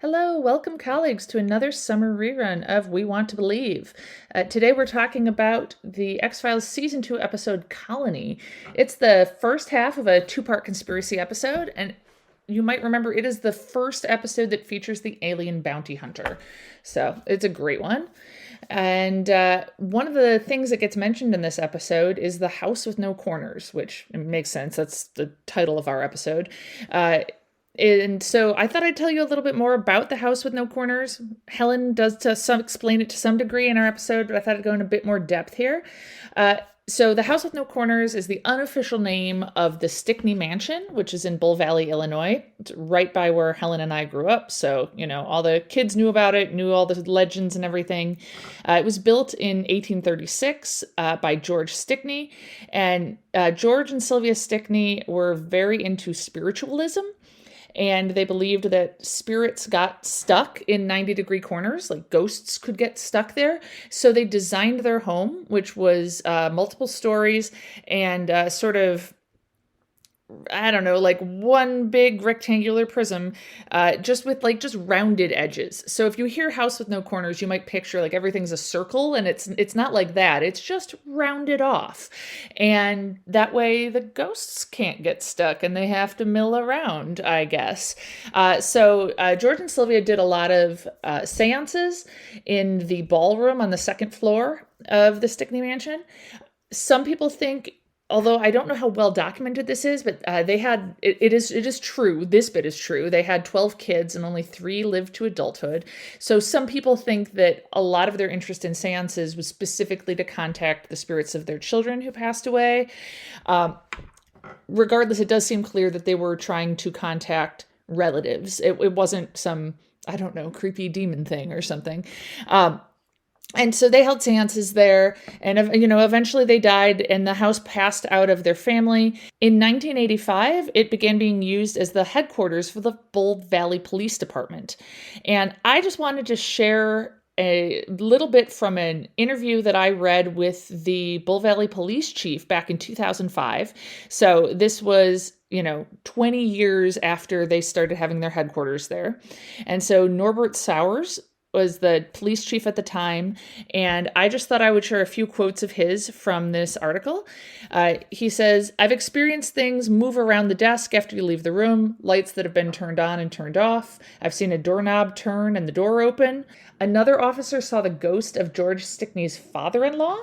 Hello, welcome colleagues to another summer rerun of We Want to Believe. Today we're talking about the X-Files Season 2 episode Colony. It's the first half of a two-part conspiracy episode, and you might remember it is the first episode that features the alien bounty hunter. So it's a great one. And one of the things that gets mentioned in this episode is the house with no corners, which makes sense. That's the title of our episode. And so I thought I'd tell you a little bit more about the house with no corners. Helen does explain it to some degree in our episode, but I thought I'd go in a bit more depth here. So the house with no corners is the unofficial name of the Stickney Mansion, which is in Bull Valley, Illinois. It's right by where Helen and I grew up. So, all the kids knew about it, knew all the legends and everything. It was built in 1836 by George Stickney. And George and Sylvia Stickney were very into spiritualism. And they believed that spirits got stuck in 90-degree corners, like ghosts could get stuck there. So they designed their home, which was multiple stories and like one big rectangular prism, just with just rounded edges. So if you hear house with no corners, you might picture like everything's a circle, and it's not like that. It's just rounded off. And that way the ghosts can't get stuck and they have to mill around, I guess. So George and Sylvia did a lot of seances in the ballroom on the second floor of the Stickney Mansion. Some people think, although I don't know how well documented this is, but they had, it is true, this bit is true, they had 12 kids and only 3 lived to adulthood. So some people think that a lot of their interest in seances was specifically to contact the spirits of their children who passed away. Regardless, it does seem clear that they were trying to contact relatives. It wasn't some, I don't know, creepy demon thing or something. And so they held seances there, and, eventually they died, and the house passed out of their family. In 1985, it began being used as the headquarters for the Bull Valley Police Department. And I just wanted to share a little bit from an interview that I read with the Bull Valley Police Chief back in 2005. So this was 20 years after they started having their headquarters there. And so Norbert Sowers was the police chief at the time, and I just thought I would share a few quotes of his from this article. He says, "I've experienced things move around the desk after you leave the room, lights that have been turned on and turned off. I've seen a doorknob turn and the door open. Another officer saw the ghost of George Stickney's father-in-law."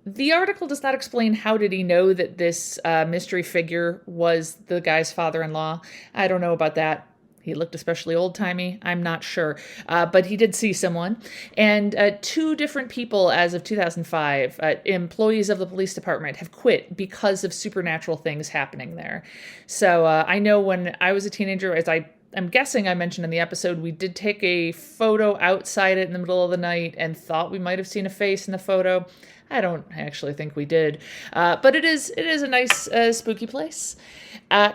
The article does not explain how did he know that this mystery figure was the guy's father-in-law. I don't know about that. He looked especially old-timey. I'm not sure. But he did see someone. And 2 different people as of 2005, employees of the police department, have quit because of supernatural things happening there. So I know when I was a teenager, as I'm guessing I mentioned in the episode, we did take a photo outside it in the middle of the night and thought we might have seen a face in the photo. I don't actually think we did. But it is a nice spooky place.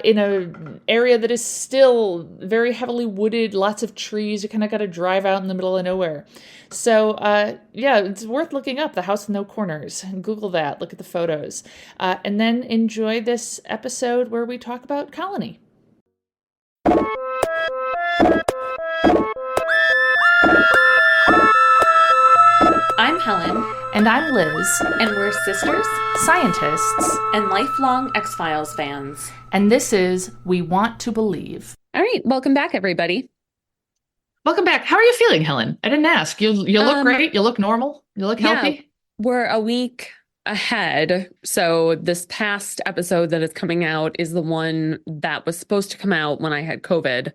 In an area that is still very heavily wooded, lots of trees. You kind of got to drive out in the middle of nowhere. So, it's worth looking up, The House with No Corners. Google that, look at the photos. And then enjoy this episode where we talk about Colony. I'm Helen. And I'm Liz. And we're sisters, Scientists, and lifelong X-Files fans. And this is We Want to Believe. All right, welcome back, everybody. Welcome back. How are you feeling, Helen? I didn't ask. You look great. You look normal. You look healthy. Yeah, we're a week ahead. So this past episode that is coming out is the one that was supposed to come out when I had COVID,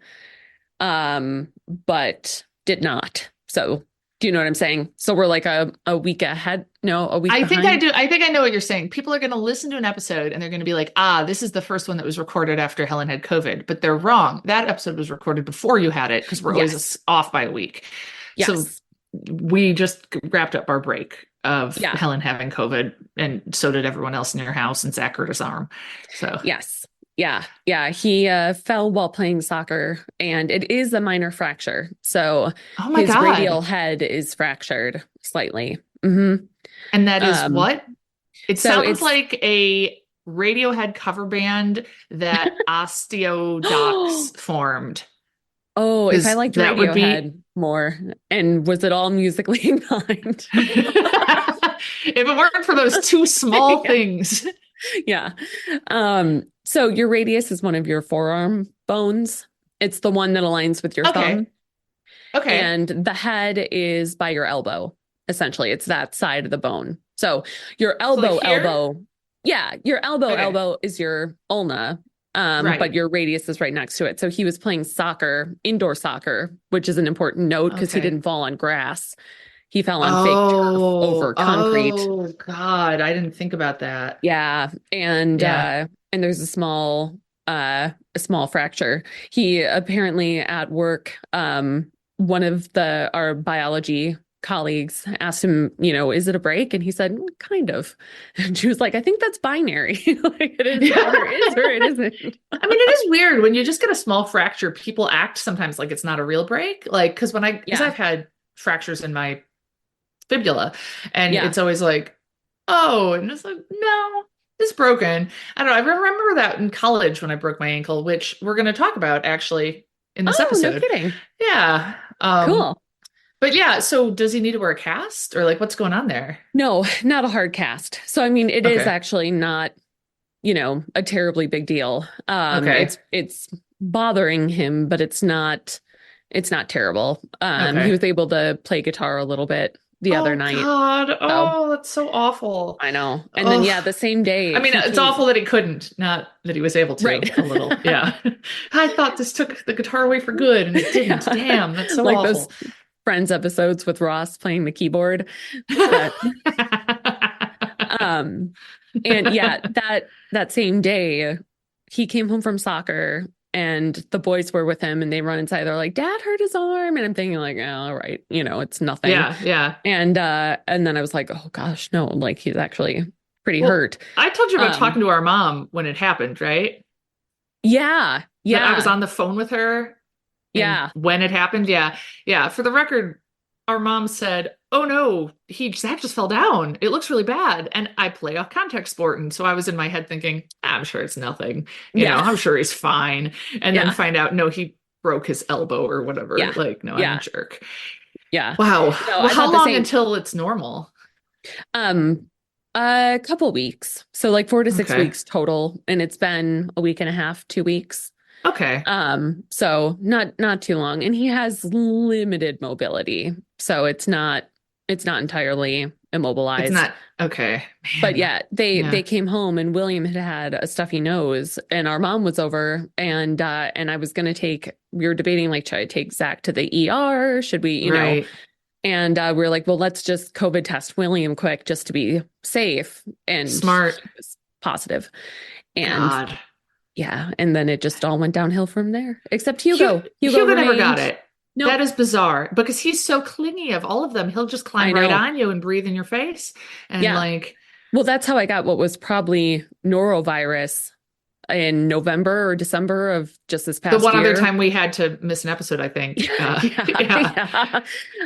but did not. So do you know what I'm saying? So we're like a week ahead. No, a week behind. think I do. I think I know what you're saying. People are going to listen to an episode and they're going to be like, this is the first one that was recorded after Helen had COVID. But they're wrong. That episode was recorded before you had it because we're always off by a week. Yes. So we just wrapped up our break of Helen having COVID, and so did everyone else in your house, and Zach hurt his arm. So yes. Yeah. He fell while playing soccer, and it is a minor fracture. So his radial head is fractured slightly. Mm-hmm. And that is what? It sounds like a Radiohead cover band that Osteodox formed. Oh, if I Because liked that would be Radiohead more, and was it all musically inclined? if it weren't for those two small Yeah. things. Yeah. So your radius is one of your forearm bones. It's the one that aligns with your thumb. Okay. Okay. And the head is by your elbow. Essentially, it's that side of the bone. So your So like elbow, here? yeah, your Okay. elbow is your ulna. But Right. your radius is right next to it. So he was playing soccer, indoor soccer, which is an important note because he Okay. didn't fall on grass. He fell on fake turf Oh, over concrete. oh God. I didn't think about that. Yeah, Yeah. and there's a small fracture. He apparently at work, one of the our biology colleagues asked him, is it a break? And he said, "Mm, kind of." And she was like, I think that's binary. Like it is Yeah. either is or it isn't. I mean, it is weird when you just get a small fracture, people act sometimes like it's not a real break. Like, because Yeah, I've had fractures in my fibula and yeah. it's always like, oh, and it's like, no, it's broken. I don't know. I remember that in college when I broke my ankle, which we're going to talk about actually in this Oh, no episode. kidding. Yeah. Cool. But yeah, so does he need to wear a cast or like what's going on there? No, not a hard cast. So I mean, it is Okay. actually not a terribly big deal. Okay. It's bothering him, but it's not terrible. He Okay. was able to play guitar a little bit the other Oh night. God. So Oh, that's so awful. I know. And then Oh, yeah, the same I day mean, he it's came. awful that he couldn't, not that he was able to Right. a little. Yeah. I thought this took the guitar away for good and it didn't. Yeah. Damn, that's so Like those awful. Friends episodes with Ross playing the keyboard. That um and yeah, that same day he came home from soccer and the boys were with him and they run inside. They're like, Dad hurt his arm. And I'm thinking like, oh, all right, it's nothing. Yeah, yeah. And then I was like, oh gosh, no, like he's actually pretty Well, hurt. I told you about Um, talking to our mom when it happened, right? yeah, That I was yeah, on the phone with her and yeah, when it happened. Yeah. Yeah. For the record, our mom said, oh no, Zach just fell down. It looks really bad. And I play a contact sport. And so I was in my head thinking, I'm sure it's nothing. yeah, I'm sure he's fine. And then yeah, find out, no, he broke his elbow or whatever. yeah, Like, no, I'm a yeah, jerk. yeah. Wow. No, Well, I how thought the long same. until it's normal? Um, a couple weeks. So like 4 to 6 Okay. weeks total. And it's been a week and a half, 2 weeks. Okay. So not too long. And he has limited mobility. So it's not entirely It's immobilized. not okay. But Man. yeah, they Yeah. came home and William had had a stuffy nose and our mom was over and I was gonna we were debating like should I take Zach to the ER? Should we. Right. And we were like, well, let's just COVID test William quick just to be safe. And Smart. he was positive. And God. yeah, and then it just all went downhill from there. Except Hugo, Hugo. Hugo Hugo never got remained. it. That Nope. is bizarre because he's so clingy of all of them. He'll just I climb right know. on you and breathe in your face. And Yeah. like Well, that's how I got what was probably norovirus in November or December of just this the past one other year. time we had to miss an episode, I think. Yeah, Yeah. yeah.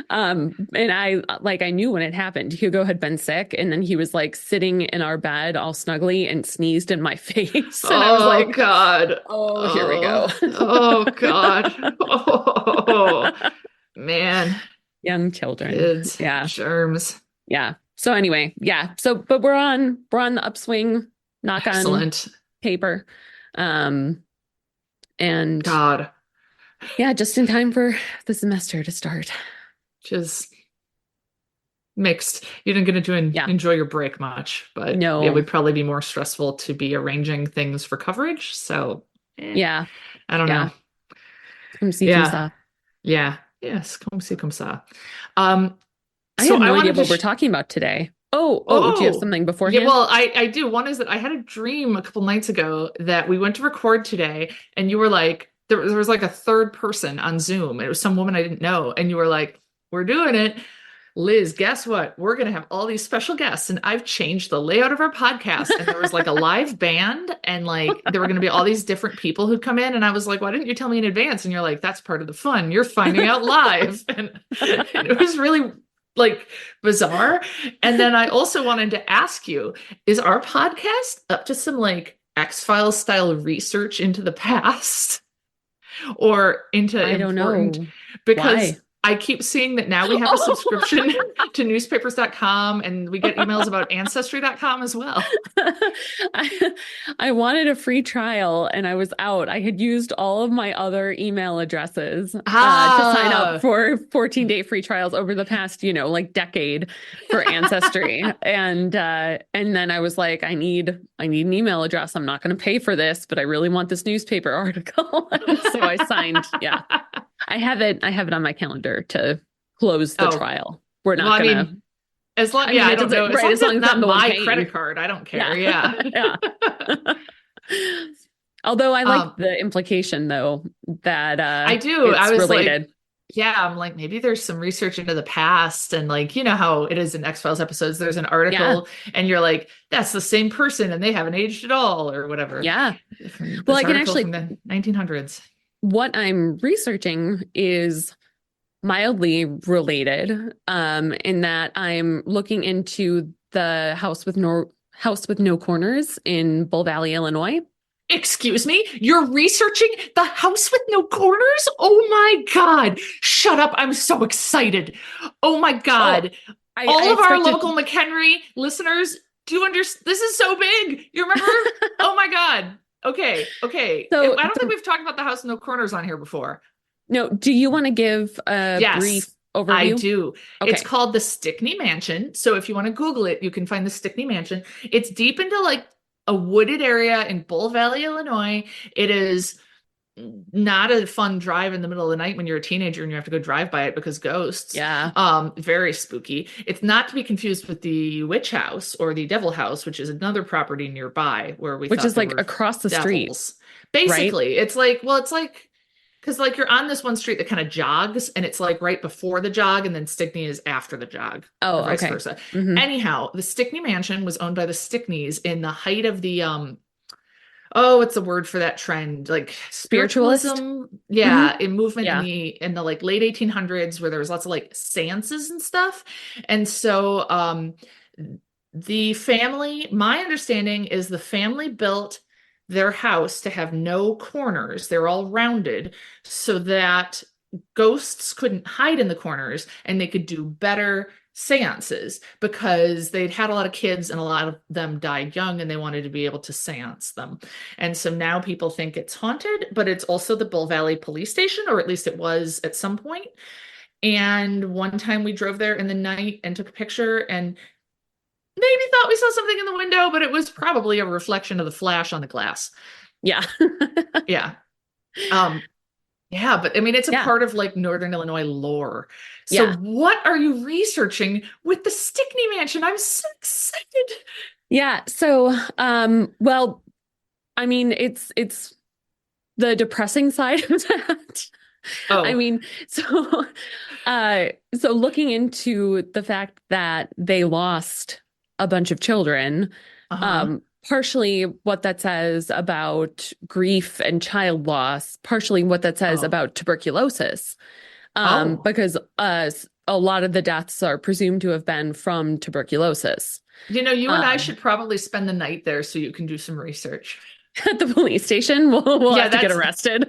And I knew when it happened. Hugo had been sick, and then he was like sitting in our bed all snuggly and sneezed in my face. And I was Oh like, God. oh, here we go. Oh, oh God. Oh man. Young children. Kids, Yeah. germs. Yeah. So anyway, yeah. So but we're on the upswing, knock on Excellent. paper. Um and God. yeah, just in time for the semester to start. Just mixed. You didn't get to Yeah. enjoy your break much, but it No. would probably be more stressful to be arranging things for coverage. So, Yeah. I don't Yeah. know. Come see, come Yeah, saw. yeah, yes. Comme si, comme ça. Um, I so have I no idea wanted to. what we're talking about today. Oh, do you have Oh, something yeah. beforehand? Well, I do. One is that I had a dream a couple nights ago that we went to record today, and you were like, there was like a third person on Zoom. It was some woman I didn't know, and you were like, "We're doing it." Liz, guess what? We're going to have all these special guests, and I've changed the layout of our podcast. And there was like a live band, and like there were going to be all these different people who'd come in. And I was like, why didn't you tell me in advance? And you're like, that's part of the fun. You're finding out live. And it was really like bizarre. And then I also wanted to ask you, is our podcast up to some like X-Files style research into the past? or into I don't important? know Because why. I keep seeing that now we have a Oh, subscription to newspapers.com and we get emails about ancestry.com as well. I, I wanted a free trial and I was out. I had used all of my other email addresses to sign up Ah, for 14-day free trials over the past, like decade for Ancestry. And then I was like, I need an email address. I'm not going to pay for this, but I really want this newspaper article. And so I signed, yeah. I have it on my calendar to close the oh, trial. We're well, not I gonna, mean, as long, I yeah, mean, I it don't know. doesn't, As right, long as as long it's as I'm not the one my credit paying. card, I don't care. Yeah. Yeah. Yeah. Although I like Um, the implication though that I do. I it's was like, related. yeah, I'm like, maybe there's some research into the past. And like, you know how it is in X-Files episodes, there's an Yeah. article and you're like, that's the same person and they haven't aged at all or whatever. Yeah. From Well, this I can article actually, from the 1900s. what I'm researching is mildly related, in that I'm looking into the house with no corners in Bull Valley, Illinois. Excuse me? You're researching the house with no corners? Oh my God. Shut up. I'm so excited. Oh my Oh, God. I All of our expected. local McHenry listeners do understand. This is so big. You remember? Oh my God. Okay. Okay. So I don't think the we've talked about the house with no corners on here before. no, do you want to give a brief Yes, I overview? do. It's Okay. called the Stickney Mansion. So if you want to Google it, you can find the Stickney Mansion. It's deep into like a wooded area in Bull Valley, Illinois. It is not a fun drive in the middle of the night when you're a teenager and you have to go drive by it because ghosts. Yeah. Very spooky. It's not to be confused with the witch house or the devil house, which is another property nearby where we Which thought is there like were across the street, devils. right? Basically, it's like, well, it's like because like you're on this one street that kind of jogs and it's like right before the jog and then Stickney is after the jog or Oh, vice okay. versa. Hmm. Anyhow, the Stickney Mansion was owned by the Stickneys in the height of the oh, what's the word for that trend? Like Spiritualist. spiritualism, Hmm. yeah, in movement Yeah. in the like late 1800s where there was lots of like seances and stuff. And so the family, my understanding is the family built their house to have no corners. They're all rounded so that ghosts couldn't hide in the corners and they could do better seances because they'd had a lot of kids and a lot of them died young and they wanted to be able to seance them. And so now people think it's haunted, but it's also the Bull Valley police station, or at least it was at some point. And one time we drove there in the night and took a picture and maybe thought we saw something in the window, but it was probably a reflection of the flash on the glass. Yeah. Yeah. Um, yeah, but I mean, it's a Yeah. part of like Northern Illinois lore. So, Yeah. what are you researching with the Stickney Mansion? I'm so excited. Yeah. So, well, I mean, it's the depressing side of that. I Oh, mean, so looking into the fact that they lost a bunch of children, uh-huh. partially what that says about grief and child loss, partially what that says Oh, about tuberculosis, oh. because a lot of the deaths are presumed to have been from tuberculosis. You know, you and I Um, should probably spend the night there so you can do some research. at the police station, we'll Yeah, have to get that's arrested.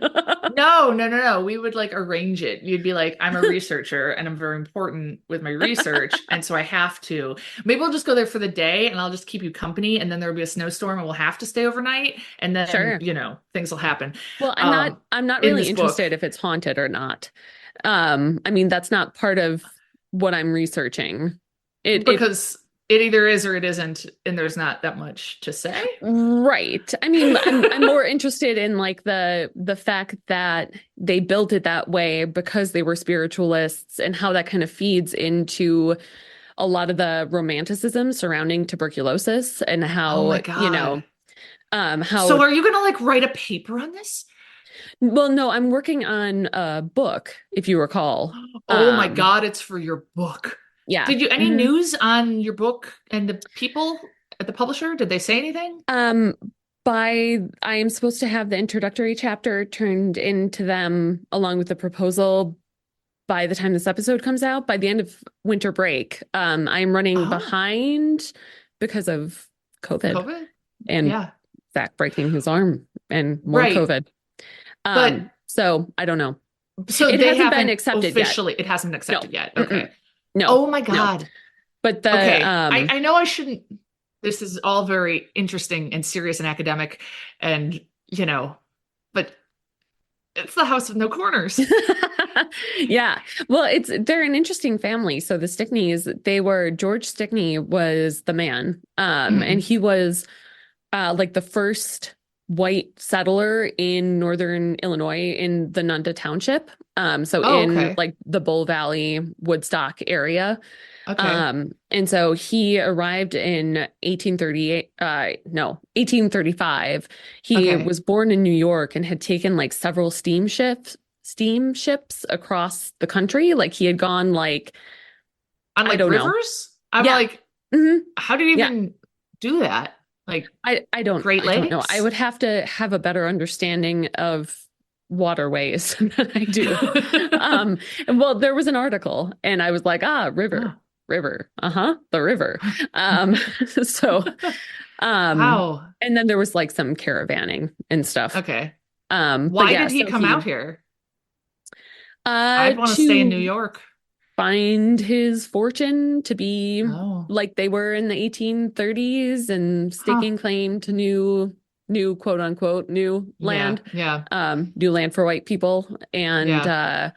no, no, no, no. We would like arrange it. You'd be like, I'm a researcher and I'm very important with my research. And so I have to. Maybe we'll just go there for the day and I'll just keep you company. And then there'll be a snowstorm and we'll have to stay overnight. And then, Sure. you know, things will happen. Well, I'm not Um, I'm not in really this book, interested if it's haunted or not. I mean, that's not part of what I'm researching. It because it either is or it isn't, and there's not that much to say. right. I mean, I'm more interested in like the fact that they built it that way because they were spiritualists and how that kind of feeds into a lot of the romanticism surrounding tuberculosis and Oh my how, God. how So are you gonna like write a paper on this? well, no, I'm working on a book, if you recall. Oh my Um, God, it's for your book. yeah. Did you any Mhm. news on your book and the people at the publisher? Did they say anything? Um, I am supposed to have the introductory chapter turned into them along with the proposal by the time this episode comes out, by the end of winter break. I'm running Oh, behind because of COVID COVID? and Yeah. Zach breaking his arm and more Right. COVID. But Um, So I don't know. So It they hasn't been haven't accepted yet. officially, it hasn't No. accepted yet. Mm-mm. Okay. No. Oh my No. God. But the Okay. I know I shouldn't, this is all very interesting and serious and academic and, but it's the house with no corners. yeah. Well, they're an interesting family. So the Stickneys, George Stickney was the man. And Hmm. he was like the first white settler in northern Illinois in the Nunda Township. So Oh, in okay. like the Bull Valley, Woodstock area. Okay. And so he arrived in 1838, no, 1835. He Okay. was born in New York and had taken like several steamships across the country. Like he had gone like, On I like don't know. rivers? I'm Yeah. like, Hmm. how do you Yeah. even do that? Like Great I don't know. I Lakes? would have to have a better understanding of waterways than I do. Um, and well, there was an article and I was like, Oh. river. Uh-huh, the river. Um, so, um, Wow. and then there was like some caravanning and stuff. Okay. But Why yeah, did he so come out here? I'd want to stay in New to York. find his fortune to be Oh. like they were in the 1830s and Huh. staking claim to new quote unquote new Yeah. land, Yeah. new land for white people. Yeah.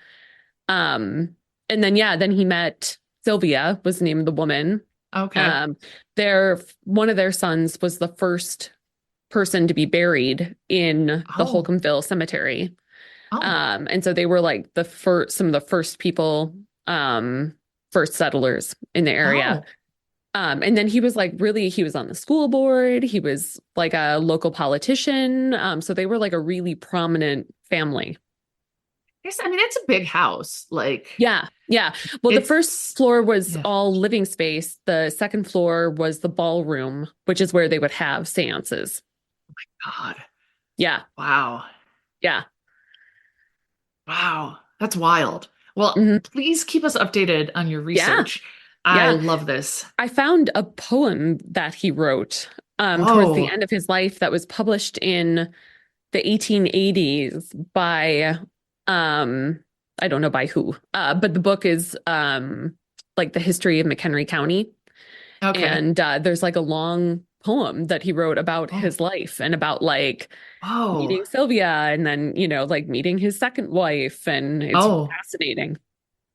Um and then yeah, then he met Sylvia was the name of the woman. Okay. Um one of their sons was the first person to be buried in the Oh. Holcombville Cemetery. Oh. And so they were like some of the first people, first settlers in the area. Oh. And then he was like he was on the school board. He was like a local politician. So they were like a really prominent family. Yes, I mean, it's a big house. Like, Yeah. Yeah. Well, the first it's, floor was yeah. all living space. The second floor was the ballroom, which is where they would have seances. God. Yeah. Wow. Yeah. Wow. That's wild. Well, Hmm. please keep us updated on your Yeah. research. I Yeah. love this. I found a poem that he wrote towards the Whoa. end of his life that was published in the 1880s by I don't know by who, but the book is like the history of McHenry County. Okay. And there's like a long poem that he wrote about Oh. his life and about like Oh. meeting Sylvia and then, like meeting his second wife. And it's Oh. fascinating.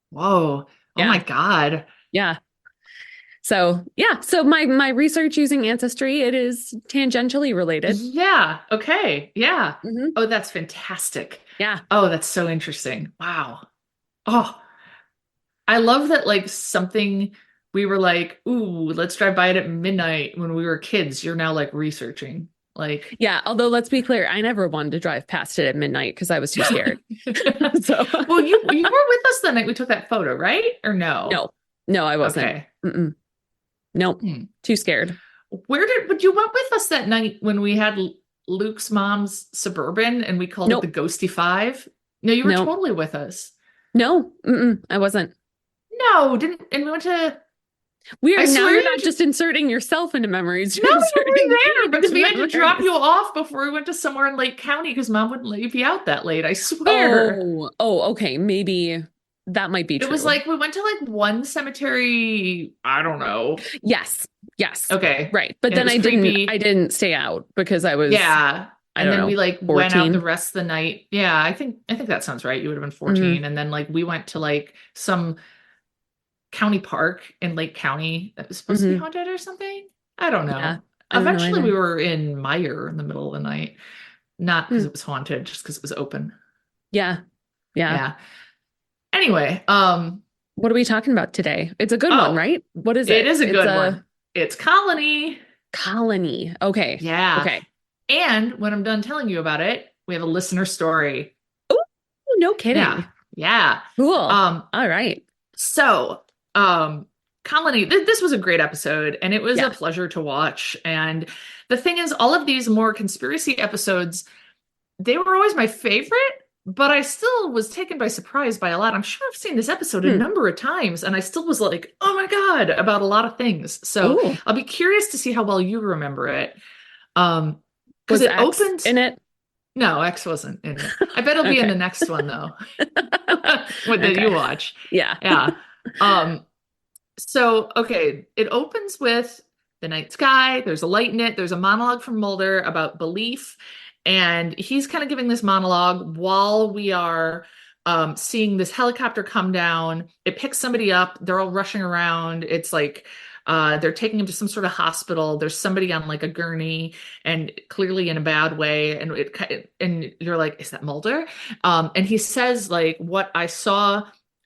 Whoa. Oh my Yeah. God. Yeah. So yeah, so my research using Ancestry, it is tangentially related. Yeah. Okay. Yeah. Hmm. Oh, that's fantastic. Yeah. Oh, that's so interesting. Wow. Oh, I love that like something we were like, ooh, let's drive by it at midnight when we were kids. You're now like researching. Like Yeah. Although let's be clear, I never wanted to drive past it at midnight because I was too scared. So well, you were with us the night we took that photo, right? Or no? no, no, I wasn't. Okay. Mm-mm. Nope. Hmm. Too scared. But you went with us that night when we had Luke's mom's Suburban and we called it the Nope. Ghosty Five? No, you were Nope. totally with us. No. Mm-mm. I wasn't. No, didn't, and we went to, I Weird. Now swear you're you, not just inserting yourself into memories, no, you're you inserting were me there because into we had to drop memories. you off before we went to somewhere in Lake County because mom wouldn't let you be out that late. I swear. Okay. Maybe that might be It was true. like we went to like one cemetery, I don't know. Yes. Yes. Okay. Right. But And it then was I creepy. didn't stay out because I was, Yeah. I And don't then we know, like went out the 14. rest of the night. Yeah, I think that sounds right. You would have been Hmm. 14. And then like we went to like some county park in Lake County that was supposed to be Hmm. haunted or something. I don't Yeah. know. I don't know Eventually we either. were in Meyer in the middle of the night. Not because Hmm. it was haunted, just because it was open. Yeah. Yeah. Yeah. Anyway, What are we talking about today? It's a good one, oh, right? What is it it? is a It's good a one. It's Colony. colony. Okay. Yeah. Okay. And when I'm done telling you about it, we have a listener story. Oh, no Yeah. kidding. Yeah. Cool. Um, All right. so Colony, this was a great episode and it was a Yeah. pleasure to watch. And the thing is, all of these more conspiracy episodes, they were always my favorite, but I still was taken by surprise by a lot. I'm sure I've seen this episode a Hmm. number of times, and I still was like, oh my God, about a lot of things. So Ooh. I'll be curious to see how well you remember it. Um, because Was it X opens, in it? No, X wasn't in it. I bet it'll be in the Okay. next one though. What did you Okay. watch? Yeah. Yeah. Um, so okay, it opens with the night sky, there's a light in it, there's a monologue from Mulder about belief, and he's kind of giving this monologue while we are seeing this helicopter come down. It picks somebody up, they're all rushing around. It's like they're taking him to some sort of hospital. There's somebody on like a gurney and clearly in a bad way. And you're like, is that Mulder? And he says like, what I saw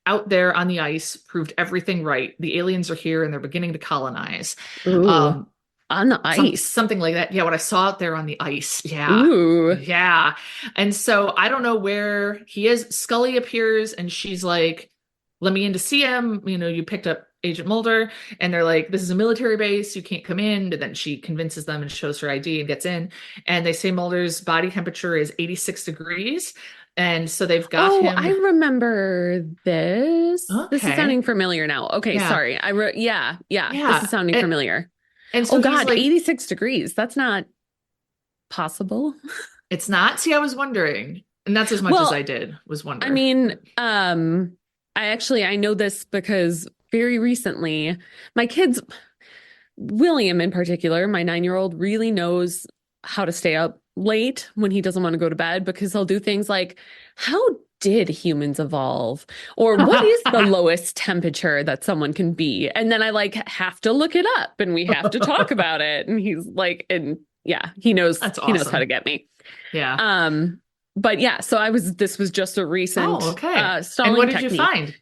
out there on the ice proved everything right. The aliens are here and they're beginning to colonize. Ooh, Um, on the ice. something like that. Yeah, what I saw out there on the ice. Yeah. Ooh. Yeah. And so I don't know where he is. Scully appears and she's like, let me in to see him. You know, you picked up Agent Mulder. And they're like, this is a military base. You can't come in. And then she convinces them and shows her ID and gets in. And they say Mulder's body temperature is 86 degrees. And so they've got Oh, I him. remember this. This is sounding Okay. familiar now. Okay, Yeah. sorry. Yeah, yeah. This Yeah. is sounding familiar. And Oh so he's God, like, 86 degrees. That's not possible. it's not. See, I was wondering. And that's as much as I Well, did was I wonder. mean, I know this because very recently my kids, William in particular, my 9-year-old, really knows how to stay up late when he doesn't want to go to bed because he'll do things like, how did humans evolve? Or what is the lowest temperature that someone can be? And then I like have to look it up and we have to talk about it. And he's like, and yeah, That's he knows how to awesome. get me. Yeah. But yeah, so this was just a Oh, recent okay. And what stalling did you technique.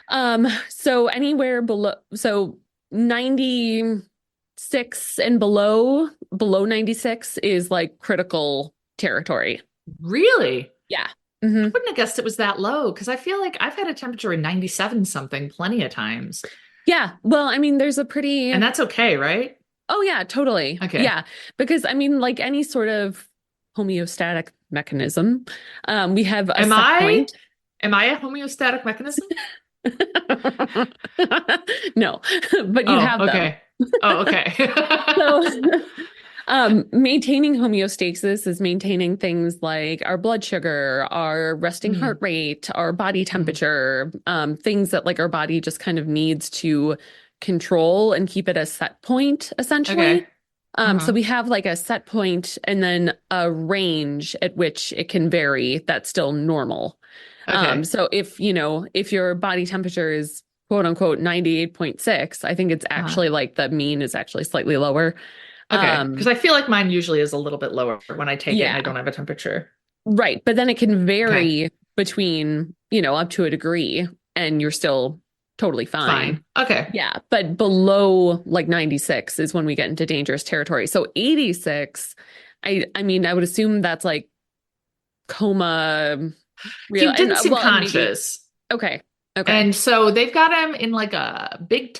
find? So anywhere below, so 96 and below 96 is like critical territory. Really? Yeah. I Hmm. wouldn't have guessed it was that low because I feel like I've had a temperature in 97 something plenty of times. Yeah. Well, I mean, there's a pretty, And that's okay, right? oh yeah, totally. Okay. Yeah. Because I mean, like any sort of homeostatic mechanism, we have a Am set I point. am I a homeostatic mechanism? No, but you Oh, have them. okay. Oh, okay. So, maintaining homeostasis is maintaining things like our blood sugar, our resting heart Mm, rate, our body mm. temperature, things that like our body just kind of needs to control and keep it a set point, Okay. essentially. So Uh-huh. we have like a set point and then a range at which it can vary that's still normal. Okay. So if your body temperature is quote unquote 98.6, I think it's Uh-huh. actually like the mean is actually slightly lower. Okay. Because Um, I feel like mine usually is a little bit lower when I take it and yeah, I don't have a temperature. right. But then it can Okay. vary between, up to a degree and you're still totally fine. Fine. Okay. Yeah. But below like 96 is when we get into dangerous territory. So 86, I mean, I would assume that's like coma real He and didn't seem well, and maybe conscious. okay. Okay. And so they've got him in like a big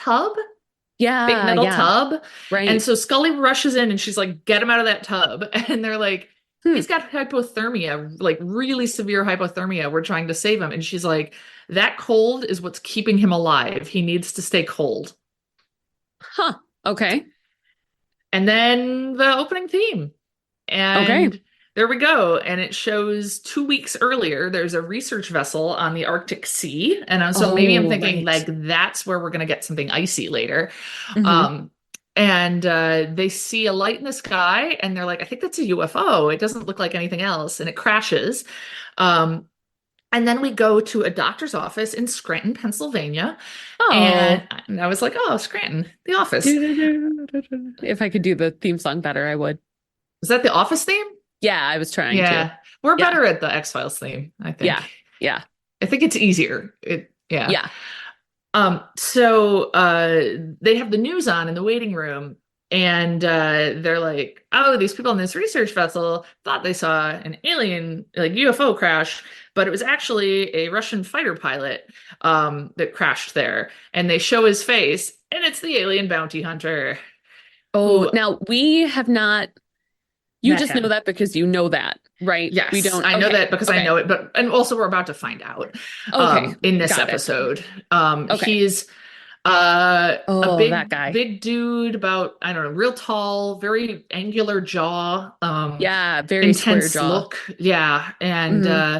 Yeah, metal yeah. tub. And Right. so Scully rushes in and she's like, get him out of that tub. And they're like, Hmm. he's got hypothermia, like really severe hypothermia. We're trying to save him. And she's like, that cold is what's keeping him alive. He needs to stay cold. Huh. Okay. And then the opening theme. Okay. And there we go. And it shows 2 weeks earlier, there's a research vessel on the Arctic Sea. And so maybe I'm Oh, thinking right. like that's where we're going to get something icy later. Hmm. Um, and they see a light in the sky and they're like, I think that's a UFO. It doesn't look like anything else. And it crashes. Um, and then we go to a doctor's office in Scranton, Pennsylvania. Oh. And I was like, oh, Scranton, the office. Do-do-do-do-do-do. If I could do the theme song better, I would. Is that the office theme? Yeah, I was trying to. Yeah. We're Yeah. better at the X-Files theme, I think. Yeah. Yeah. I think it's easier. Yeah. Yeah. So they have the news on in the waiting room, and they're like, "Oh, these people in this research vessel thought they saw an alien, like UFO crash, but it was actually a Russian fighter pilot that crashed there." And they show his face, and it's the alien bounty hunter Oh, who now we have not, you met just know him. that because you know that, right? We Yes, don't. I know Okay. that because I Okay. know it, but and also we're about to find out Okay. in this Got it. episode. Okay. He's A Oh, that big, guy. big dude, about, I don't know, real tall, very angular jaw, Yeah, very square intense jaw. look. Yeah. Hmm.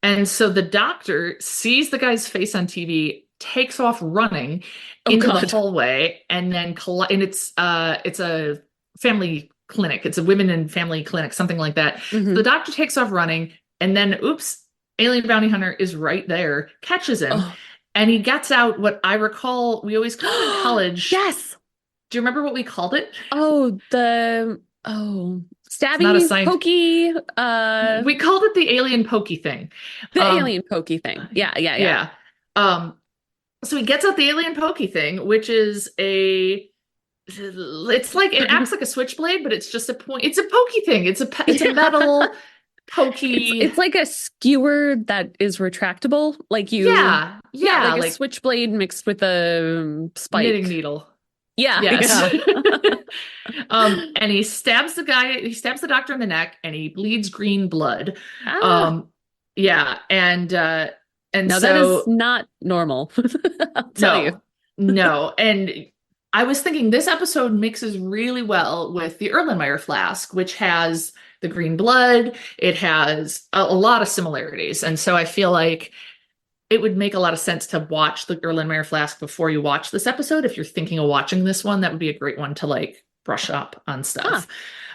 And so the doctor sees the guy's face on TV, takes off running Oh into the God. hallway, and then and it's a family clinic. It's a women and family clinic, something like that. So the Hmm. doctor takes off running, and then oops, alien bounty hunter is right there, catches him, Oh. and he gets out what I recall we always called in college. Yes. Do you remember what we called it? It's not a Stabby, science. pokey, We called it the alien pokey thing. the Um, alien pokey thing. Yeah, yeah, yeah. yeah. Um, so he gets out the alien pokey thing, which is it's like it acts like a switchblade, but it's just a point. It's a pokey thing. It's a Yeah. metal pokey. It's like a skewer that is retractable. Yeah, Yeah, yeah, like a like switchblade mixed with a knitting spike. needle. Yeah, Yes. yeah. And he stabs the guy, he stabs the doctor in the neck, and he bleeds green blood. Ah, Um, yeah, and now that is so not normal. I'll tell you. no, no. And I was thinking this episode mixes really well with the Erlenmeyer flask, which has the green blood. It has a lot of similarities. And so I feel like it would make a lot of sense to watch the Erlenmeyer flask before you watch this episode. If you're thinking of watching this one, that would be a great one to like brush up on Huh. stuff.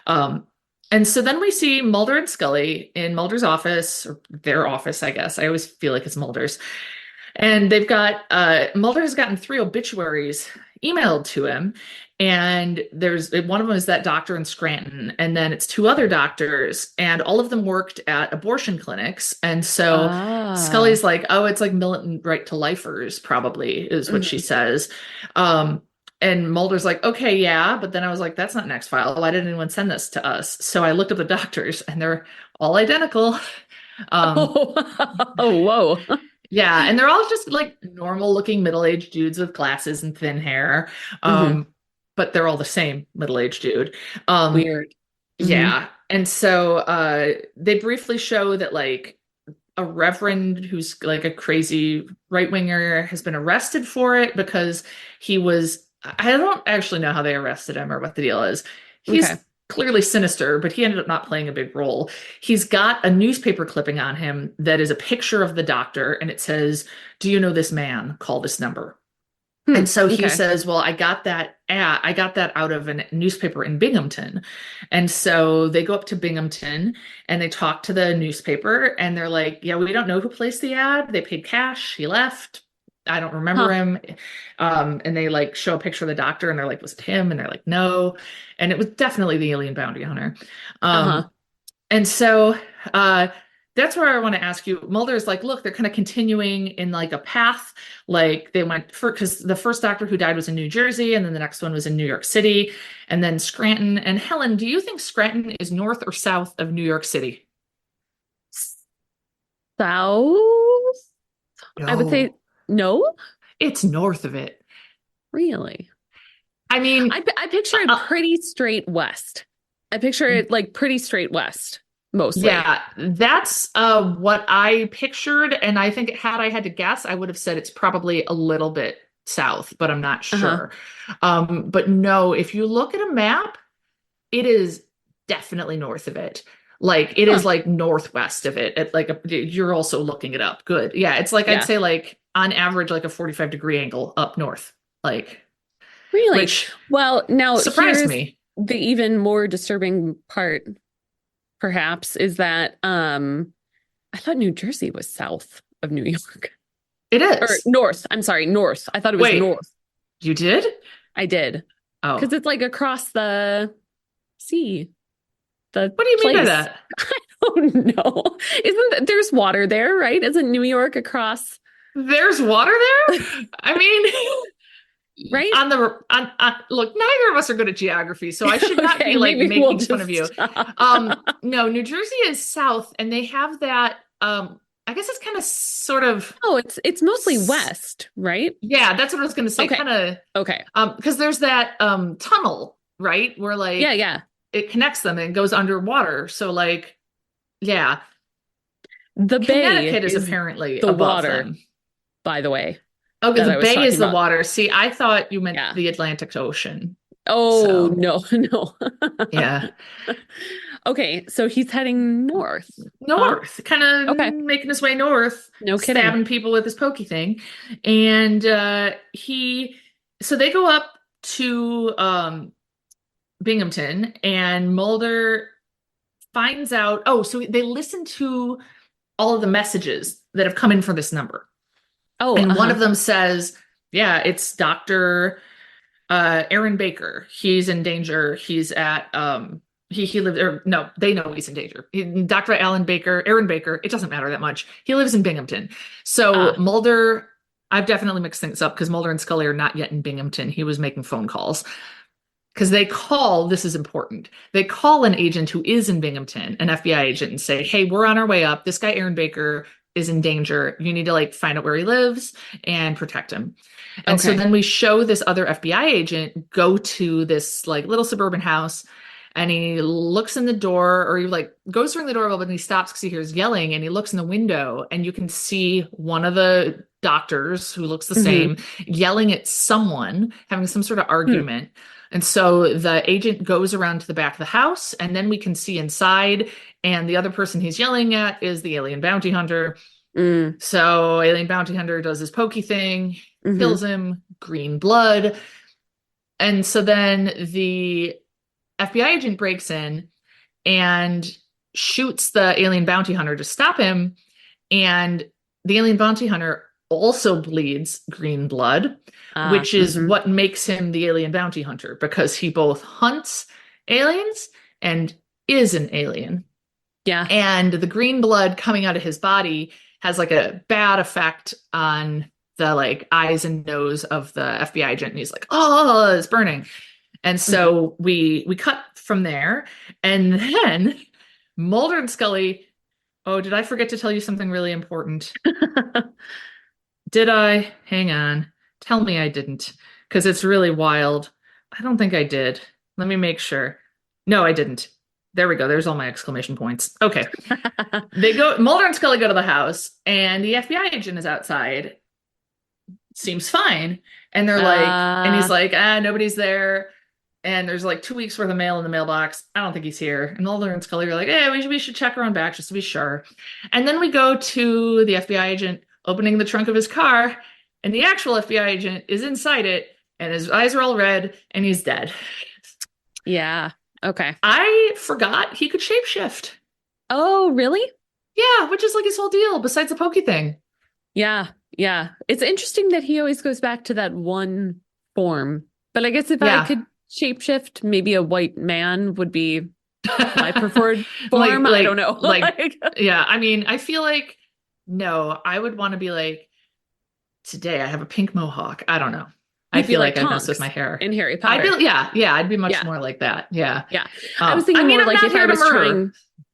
Um, and so then we see Mulder and Scully in Mulder's office, or their office, I guess. I always feel like it's Mulder's. And they've got Mulder has gotten three obituaries emailed to him. And there's one of them is that doctor in Scranton, and then it's two other doctors, and all of them worked at abortion clinics. And so Ah. Scully's like, oh, it's like militant right to lifers, probably, is what she Mhm. says. Um, and Mulder's like, okay, yeah. But then I was like, that's not next file. Why didn't anyone send this to us? So I looked up the doctors, and they're all identical. Um, Oh, whoa. yeah, and they're all just like normal looking middle-aged dudes with glasses and thin hair. Hmm. But they're all the same middle-aged dude. Um, Weird. Hmm. yeah. And so they briefly show that like a reverend who's like a crazy right-winger has been arrested for it because he was, I don't actually know how they arrested him or what the deal is. Okay. He's clearly sinister, but he ended up not playing a big role. He's got a newspaper clipping on him that is a picture of the doctor, and it says, "Do you know this man? Call this number." Hmm. And so he Okay. says, "Well, I got that out of a newspaper in Binghamton." And so they go up to Binghamton and they talk to the newspaper, and they're like, "Yeah, we don't know who placed the ad. They paid cash. He left. I don't remember Huh. him." And they like show a picture of the doctor, and they're like, "Was it him?" And they're like, "No." And it was definitely the alien bounty hunter. Uh-huh. Um, and so uh, that's where I want to ask you. Mulder's like, look, they're kind of continuing in like a path. Like they went for, because the first doctor who died was in New Jersey, and then the next one was in New York City, and then Scranton. And Helen, do you think Scranton is north or south of New York City? South? I would say No, no, it's north of it. really. I mean, I picture it uh, pretty straight west. I picture it like pretty straight west, mostly. yeah, that's what I pictured. And I think had I had to guess, I would have said it's probably a little bit south, but I'm not Uh-huh. sure. But no, if you look at a map, it is definitely north of it. Like it is Huh. like northwest of it. You're also looking it up. Good. Yeah, it's like I'd Yeah. say like on average like a 45-degree angle up north. Like Really? which Well, now surprised here's me. the even more disturbing part, perhaps, is that I thought New Jersey was south of New York. It Or is. north. I'm sorry, north. I thought it was Wait, north. you did? I did. Because Oh. it's like across the sea, the What do you mean by place. that? Oh no. There's water there, right? Isn't New York across, There's water there? I mean, right? look, neither of us are good at geography, so I should not Okay, be like maybe we'll making fun of just you. stop. No, New Jersey is south, and they have that. I guess it's kind of sort of. Oh, it's mostly west, right? Yeah, that's what I was going to say. Okay. Kind of, Okay. because there's that tunnel, right, where Yeah, like yeah. it connects them and goes underwater. So like, yeah, The bay Connecticut is is apparently the above water, them. by the way. Oh, that the I was bay is talking the about. water. See, I thought you meant Yeah. the Atlantic Ocean. Oh, So, no, no. yeah. Okay, so he's heading north, huh? North, kind of Okay. making his way north, No kidding. stabbing people with his pokey thing. And so they go up to Binghamton, and Mulder finds out. Oh, so they listen to all of the messages that have come in for this number. Oh, And one uh-huh. of them says, yeah, it's Dr. Aaron Baker. He's in danger. He's at he lives, or no, they know he's in danger. Dr. Aaron Baker, it doesn't matter that much. He lives in Binghamton. So Ah, Mulder, I've definitely mixed things up because Mulder and Scully are not yet in Binghamton. He was making phone calls because they call, this is important. They call an agent who is in Binghamton, an FBI agent, and say, "Hey, we're on our way up. This guy, Aaron Baker, is in danger. You need to like find out where he lives and protect him." And so okay. then we show this other FBI agent go to this like little suburban house, and he looks in the door, or he like goes to ring the doorbell, but then he stops because he hears yelling, and he looks in the window, and you can see one of the doctors who looks the Mm-hmm. same yelling at someone, having some sort of Hmm. argument. And so the agent goes around to the back of the house, and then we can see inside, and the other person he's yelling at is the alien bounty hunter. Mm, So alien bounty hunter does his pokey thing, mm-hmm. kills him, green blood. And so then the FBI agent breaks in and shoots the alien bounty hunter to stop him. And the alien bounty hunter also bleeds green blood, Ah, which is mm-hmm. what makes him the alien bounty hunter because he both hunts aliens and is an alien. Yeah. And the green blood coming out of his body has like a bad effect on the like eyes and nose of the FBI agent. And he's like, "Oh, it's burning." And Mm-hmm. so we cut from there. And then Mulder and Scully, oh, did I forget to tell you something really important? Did I? Hang on. Tell me I didn't, because it's really wild. I don't think I did. Let me make sure. No, I didn't. There we go. There's all my exclamation points. Okay. Mulder and Scully go to the house, and the FBI agent is outside. Seems fine. And they're like, and he's Uh, like, nobody's there. And there's like 2 weeks worth of mail in the mailbox. I don't think he's here. And Mulder and Scully are like, "Hey, we should check around back just to be sure." And then we go to the FBI agent opening the trunk of his car, and the actual FBI agent is inside it, and his eyes are all red, and he's dead. yeah. Okay. I forgot he could shapeshift. Oh, really? Yeah, which is like his whole deal, besides the pokey thing. Yeah. Yeah. It's interesting that he always goes back to that one form. But I guess if I Yeah. could shapeshift, maybe a white man would be my preferred like form. I don't like know. like Like, yeah, I mean, I feel like no, I would want to be like, "Today I have a pink mohawk." I don't know. I you'd be feel like like I'd mess with my Tonks hair. in Harry I'd Potter. be yeah, I'd be much Yeah. more like that. Yeah. Yeah. I was I thinking mean, more I'm like not if I here to was murder. trying,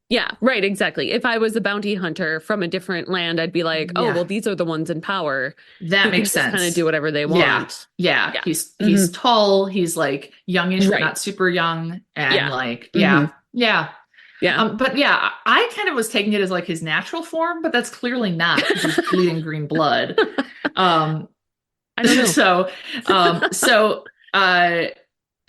yeah, right, exactly. If I was a bounty hunter from a different land, I'd be like, oh, Yeah, well, these are the ones in power that who can makes just kind of sense. do whatever they Yeah. want. Yeah, Yeah. he's Hmm. tall, he's like youngish but Right. not super young and Yeah. like Hmm. yeah. Yeah. Yeah. But yeah, I kind of was taking it as like his natural form, but that's clearly not because he's bleeding green blood. Um, I don't know. so, um, so, uh,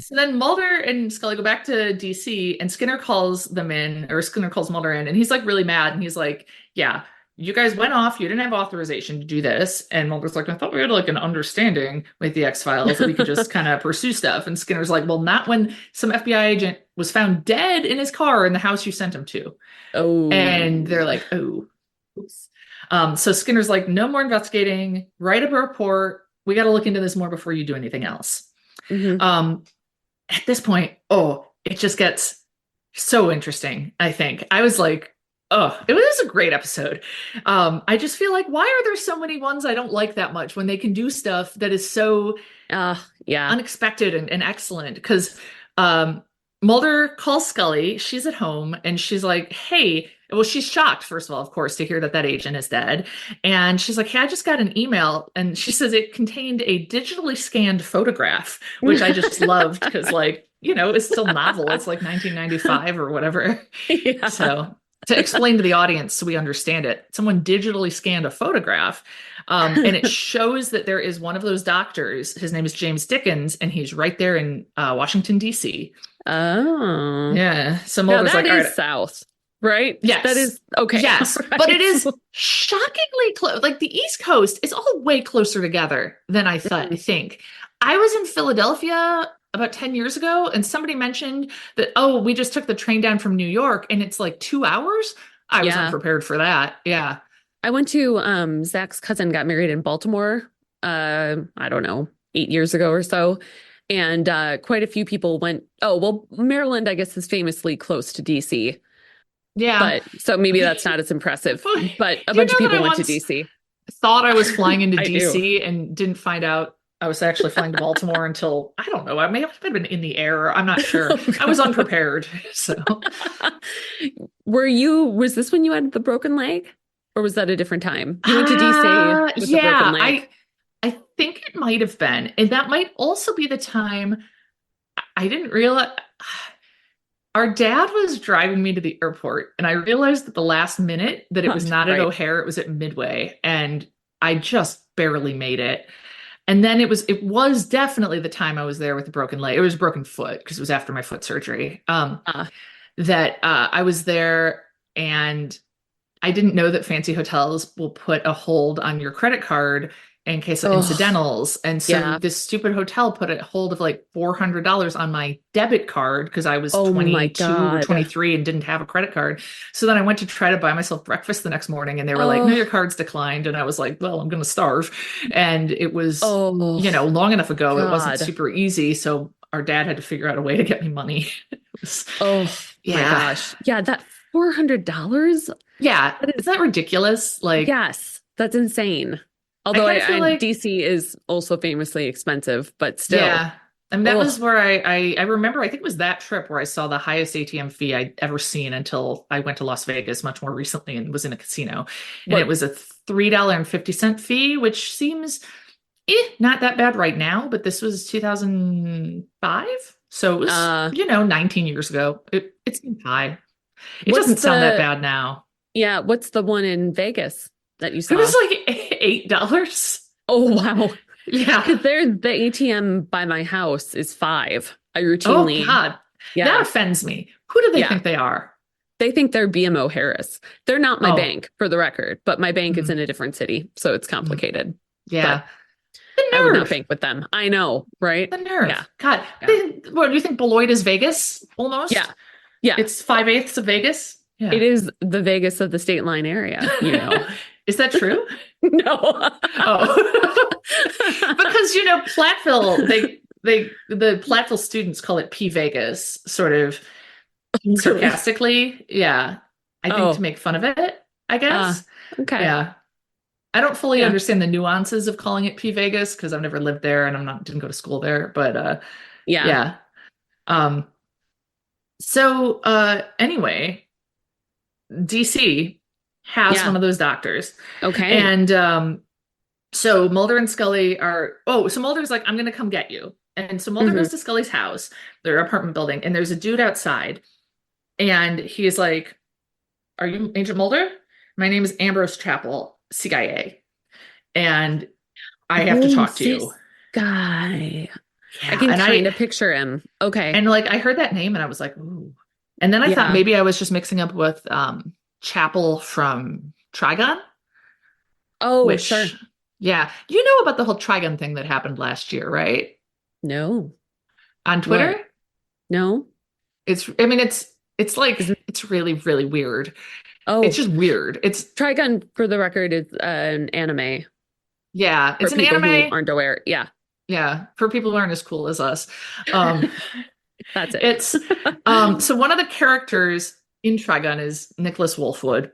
so then Mulder and Scully go back to DC, and Skinner calls them in, or Skinner calls Mulder in, and he's like really mad, and he's like, "Yeah, you guys went off. You didn't have authorization to do this." And Mulder's like, "I thought we had like an understanding with the X-Files that we could just kind of pursue stuff." And Skinner's like, "Well, not when some FBI agent was found dead in his car in the house you sent him to." And they're Oh. like, "Oh, oops." So Skinner's like, "No more investigating. Write up a report. We got to look into this more before you do anything else." Hmm. Um, at this point, oh, it just gets so interesting, I think. I was like, oh, it was a great episode. I just feel like, why are there so many ones I don't like that much when they can do stuff that is so Yeah. unexpected and excellent? Because um, Mulder calls Scully. She's at home and she's like, "Hey," well, she's shocked, first of all, of course, to hear that that agent is dead. And she's like, "Hey, I just got an email." And she says it contained a digitally scanned photograph, which I just loved because, like, it's still novel. It's like 1995 or whatever. Yeah. So to explain to the audience so we understand it, someone digitally scanned a photograph. And it shows that there is one of those doctors. His name is James Dickens, and he's right there in Washington, D.C. Oh. Yeah. So Now Mulder's that like, all is right, south, right? That yes, is okay. All yes, but it right. is shockingly close. Like the East Coast is all way closer together than I thought. I Mm, think I was in Philadelphia about 10 years ago, and somebody mentioned that, oh, we just took the train down from New York, and it's like 2 hours. I was yeah. unprepared for that. Yeah. I went to Zach's cousin got married in Baltimore, I don't know, 8 years ago or so. And quite a few people went, oh, well, Maryland, I guess, is famously close to DC. Yeah. But so maybe that's not as impressive. Do But a you bunch of know that people I went to once DC. thought I was flying into I do. DC and didn't find out I was actually flying to Baltimore until, I don't know, I may have been in the air. I'm not sure. Oh, I was God. unprepared. So, Was this when you had the broken leg? Or was that a different time? You went to DC with the broken yeah, leg. I think it might have been. And that might also be the time I didn't realize our dad was driving me to the airport, and I realized at the last minute that it was not at Right. O'Hare, it was at Midway, and I just barely made it. And then it was definitely the time I was there with the broken leg. It was a broken foot because it was after my foot surgery. Uh, That I was there, and I didn't know that fancy hotels will put a hold on your credit card in case of oh, incidentals. And so yeah. this stupid hotel put a hold of like $400 on my debit card because I was Oh my 22 or God. 23 and didn't have a credit card. So then I went to try to buy myself breakfast the next morning, and they were like, no, your Oh, card's declined. And I was like, well, I'm going to starve. And it was, oh, long enough ago. It wasn't God. super easy. So our dad had to figure out a way to get me money. It was, Oh my yeah. gosh. Yeah, that $400? Yeah. That Is is, that ridiculous? Like, yes, that's insane. I Although kind of feel like, DC is also famously expensive, but still. yeah. And that was Oh, where I remember, I think it was that trip where I saw the highest ATM fee I'd ever seen until I went to Las Vegas much more recently and was in a casino. And it what? was a $3.50 fee, which seems not that bad right now, but this was 2005. So it was, Uh, 19 years ago. It seemed high. It what's doesn't sound that the, bad now. yeah, what's the one in Vegas that you It was saw? like $8. Oh, wow. Yeah. Because the ATM by my house is 5. I Oh routinely, God. That yeah, offends me. Who do they yeah. think they are? They think they're BMO Harris. They're not my Oh, bank, for the record, but my bank is mhm, in a different city, so it's mhm. complicated. But Yeah. The I would not nerve. bank with them. I know, right? The Yeah, nerve. God. yeah, What do you think Beloit is Vegas yeah, almost? yeah. It's 5/8 of Vegas? It Yeah. is the Vegas of the state line area, you know. Is that true? No. Oh. Because Platteville, the Platteville students call it P Vegas, sort of Really? sarcastically. Yeah. I think to Oh, make fun of it, I uh, guess. okay. Yeah. I don't fully Yeah, understand the nuances of calling it P Vegas because I've never lived there and didn't go to school there. But yeah, yeah. Um, so anyway, DC has yeah. one of those doctors. Okay. And so Mulder and Scully so Mulder's like, I'm gonna come get you. And so Mulder Hmm. goes to Scully's house, their apartment building, and there's a dude outside, and he's like, are you Agent Mulder? My name is Ambrose Chappell, CIA, and I have to Oh, talk to you. this guy. I Yeah, can and kind of picture him. Okay. like I heard that name and I was like, ooh. And then I thought Yeah. maybe I was just mixing up with Chapel from Trigon, Oh, sure. which yeah, you know about the whole Trigon thing that happened last year, right? No. On What? Twitter. No? I mean it's Is like it, it's really, really weird. It's oh, just weird. It's Trigun, for the record, is an anime yeah, for it's an people who anime. aren't aware. Yeah, Yeah, for people who aren't as cool as us. Um that's it. it's so one of the characters in Trigon is Nicholas Wolfwood.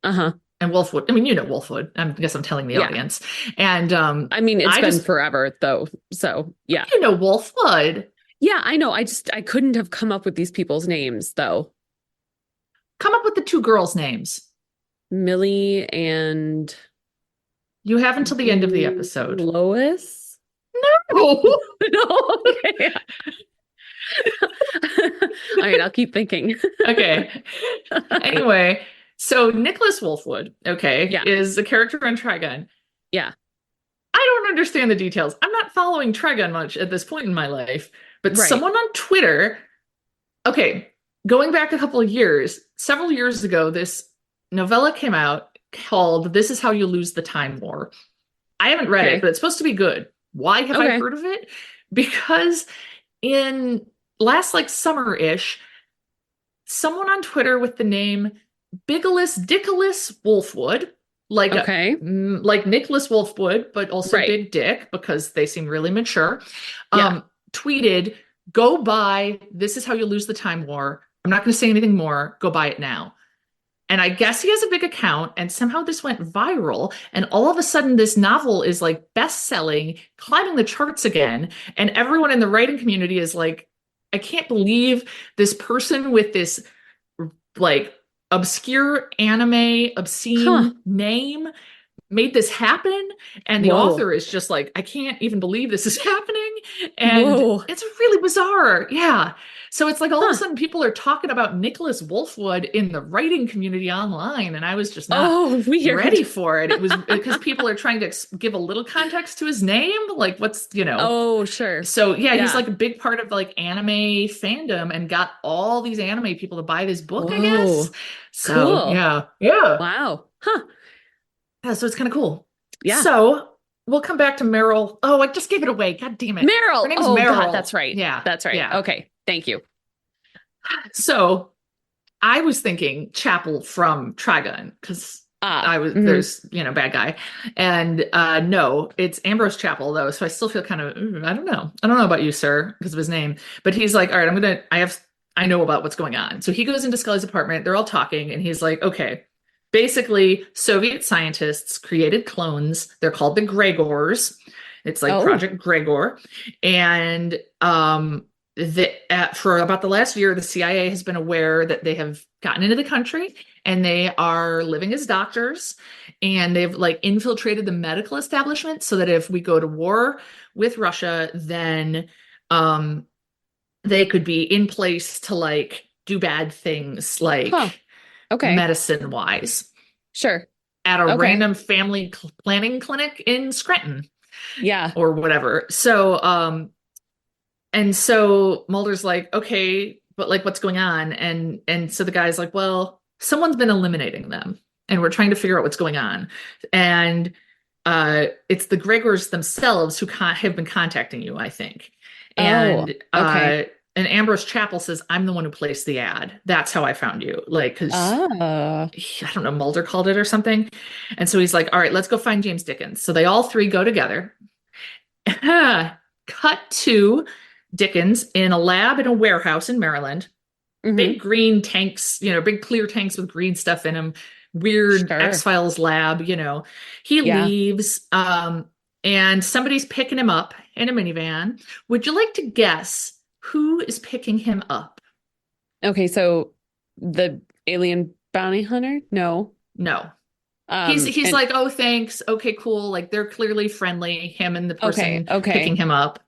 Uh-huh. And Wolfwood, I mean, you know Wolfwood. I guess I'm telling the Yeah. audience. And I mean, it's I been just, forever though. So, yeah. Wolfwood. Yeah, I know. I couldn't have come up with these people's names though. Come up with the two girls' names. Millie and You have until the end of the episode. Lois? Oh, No, okay. All right, I'll keep thinking. okay. Okay. Anyway, so Nicholas Wolfwood, okay, Yeah. is the character on Trigun. Yeah. I don't understand the details. I'm not following Trigun much at this point in my life, but Right. someone on Twitter, okay, going back a couple of years, several years ago, this novella came out called This Is How You Lose the Time War. I haven't read it, Okay. but it's supposed to be good. Why have I Okay. heard of it? Because in last like summer-ish, someone on Twitter with the name Bigelus Dickolus Wolfwood, like a Okay. like Nicholas Wolfwood, but also Right. Big Dick because they seem really mature, Yeah. tweeted, "Go buy This Is How You Lose the Time War. I'm not going to say anything more. Go buy it now." And I guess he has a big account, and somehow this went viral. And all of a sudden, this novel is like best selling, climbing the charts again. And everyone in the writing community is like, I can't believe this person with this like obscure anime, Huh. obscene name made this happen. And the Whoa. author is just like, I can't even believe this is happening. And Whoa. it's really bizarre. Yeah. So it's like all of a Huh. sudden people are talking about Nicholas Wolfwood in the writing community online. And I was just not Oh, ready weird. for it. It was because people are trying to give a little context to his name. Like, Oh, sure. so yeah, he's Yeah. like a big part of like anime fandom and got all these anime people to buy this book, I guess. Whoa. So Cool. yeah. Yeah. Wow. Huh. Yeah, so it's kind of cool. Yeah. So we'll come back to Meryl. Oh, I just gave it away. God damn it. Her Meryl. name's Oh, God, Meryl. that's right. Yeah, That's right. yeah. Okay. Thank you. So I was thinking Chapel from Trigun because Ah. I was Hmm. there's bad guy, and no, it's Ambrose Chapel though. So I still feel kind of I don't know. I don't know about you, sir, because of his name. But he's like, all right, I know about what's going on. So he goes into Scully's apartment. They're all talking, and he's like, okay. Basically, Soviet scientists created clones. They're called the Gregors. It's like Oh. Project Gregor. And for about the last year, the CIA has been aware that they have gotten into the country and they are living as doctors and they've like infiltrated the medical establishment so that if we go to war with Russia, then um, they could be in place to like do bad things Huh. like Okay. medicine wise Sure. at a Okay. random family planning clinic in Scranton Yeah. or whatever. So Mulder's like, okay, but like what's going on? And so the guy's like, well, someone's been eliminating them and we're trying to figure out what's going on. And it's the Gregors themselves who have been contacting you, I think. Oh, And okay. and Ambrose Chapel says, I'm the one who placed the ad. That's how I found you. Like, because Ah. I don't know, Mulder called it or something. And so he's like, all right, let's go find James Dickens. So they all three go together. Cut to Dickens in a lab in a warehouse in Maryland. Big Mm-hmm. green tanks, big clear tanks with green stuff in them. Weird Sure. X-Files lab. He Yeah. leaves, and somebody's picking him up in a minivan. Would you like to guess who is picking him up? Okay, so the alien bounty hunter? No. No. He's And like, oh, thanks. Okay, cool. Like they're clearly friendly, him and the okay, person picking okay. him up.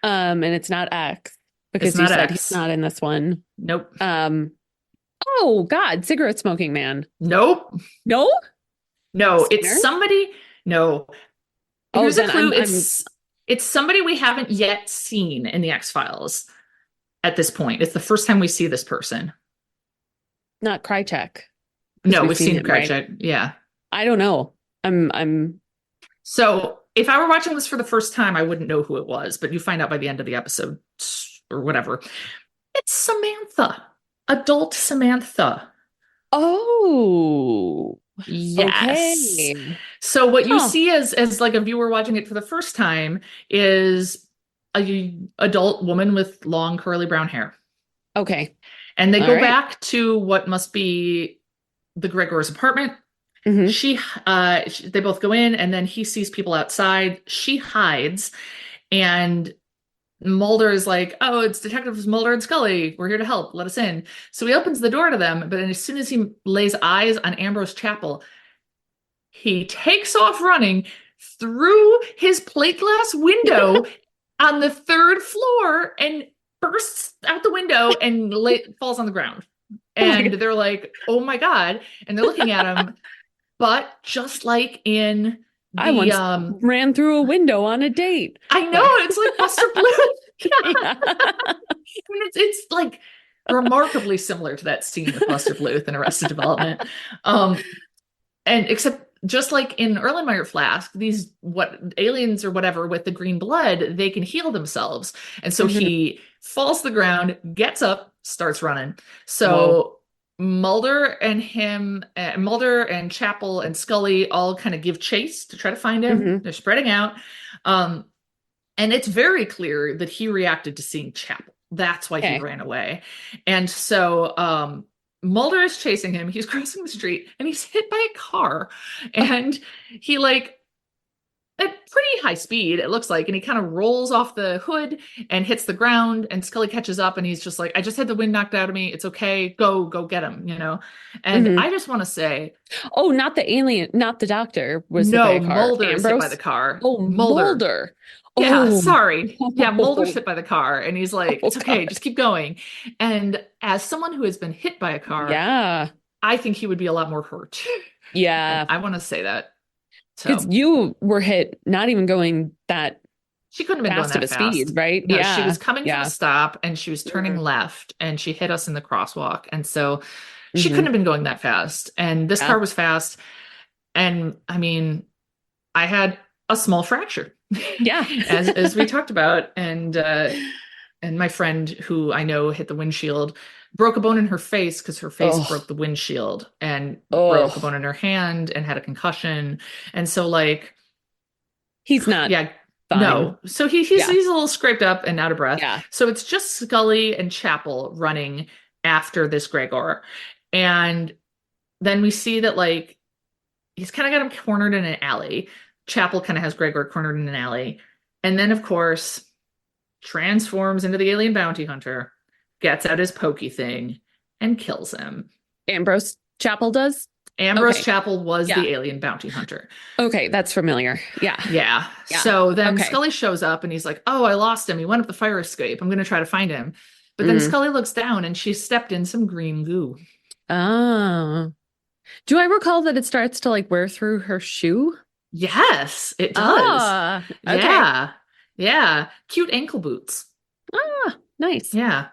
And it's not X It's because you not said he's X. not in this one. Nope. Um, oh God, cigarette smoking man. Nope. No? No, it's Skinner? somebody. No. Oh, Here's a then clue. I'm It's somebody we haven't yet seen in the X-Files at this point. It's the first time we see this person. not Krychek because No, we've we've seen seen him, right? Krychek. Yeah. I don't know. I'm So if I were watching this for the first time, I wouldn't know who it was, but you find out by the end of the episode or whatever. It's Samantha, adult Samantha. oh, Yes. okay. So what you Huh. see as like a viewer watching it for the first time is a adult woman with long curly brown hair. Okay. And they All go right. back to what must be the Gregor's apartment. Mm-hmm. They both go in and then he sees people outside. She hides and Mulder is like, "Oh, it's Detectives Mulder and Scully. We're here to help. Let us in." So he opens the door to them, but as soon as he lays eyes on Ambrose Chapel, he takes off running through his plate glass window on the third floor and bursts out the window and falls on the ground. Oh my And God. they're like, "Oh my God." And they're looking at him. But just like in I The once ran through a window on a date. I know But it's like Buster Bluth. Yeah. yeah. I mean, it's like remarkably similar to that scene with Buster Bluth in Arrested Development. Um, and except just like in Erlenmeyer Flask, these what aliens or whatever with the green blood, they can heal themselves. And so Mhm. he falls to the ground, gets up, starts running. Whoa. So Mulder and Chapel and Scully all kind of give chase to try to find him. Hmm. They're spreading out. Um, and it's very clear that he reacted to seeing Chapel. That's why he Okay. ran away. And so Mulder is chasing him. He's crossing the street and he's hit by a car. And he like at pretty high speed, it looks like, and he kind of rolls off the hood and hits the ground. And Scully catches up and he's just like, I just had the wind knocked out of me. It's okay. Go get him, you know? And Hmm. I just want to say, Oh, not the alien, not the doctor was hit by no, a car. Mulder is hit by the Ambrose? car. Oh, Mulder. Mulder. Yeah, Oh, sorry. Yeah, Mulder's oh, hit by the car, and he's like, oh it's okay, God. just keep going. And as someone who has been hit by a car, Yeah. I think he would be a lot more hurt. And Yeah. I want to say that. Because So you were hit not even going that she couldn't have been going fast of that a speed, fast. right? No, she was Yeah. coming from a Yeah. stop and she was turning Mm-hmm. left and she hit us in the crosswalk. And so she couldn't Mm-hmm. have been going that fast. And this Yeah. car was fast. And I mean, I had a small fracture, Yeah. as we talked about, and my friend who I know hit the windshield broke a bone in her face because her face Oh, broke the windshield and broke a bone oh. in her hand and had a concussion. And so like, He's not yeah, fine. no. So he's Yeah. he's a little scraped up and out of breath. Yeah. So it's just Scully and Chapel running after this Gregor. And then we see that like he's kind of got him cornered in an alley. Chapel kind of has Gregor cornered in an alley. And then of course transforms into the alien bounty hunter, gets out his pokey thing, and kills him. Ambrose Chapel does? Ambrose Okay. Chapel was Yeah. the alien bounty hunter. Okay. That's familiar. Yeah. Yeah. Yeah. So then Okay. Scully shows up and he's like, oh, I lost him. He went up the fire escape. I'm going to try to find him. But then Mm. Scully looks down and she stepped in some green goo. Oh. Do I recall that it starts to like wear through her shoe? Yes, it does. Ah, okay. Yeah. Yeah. Cute ankle boots. Ah, nice. Yeah.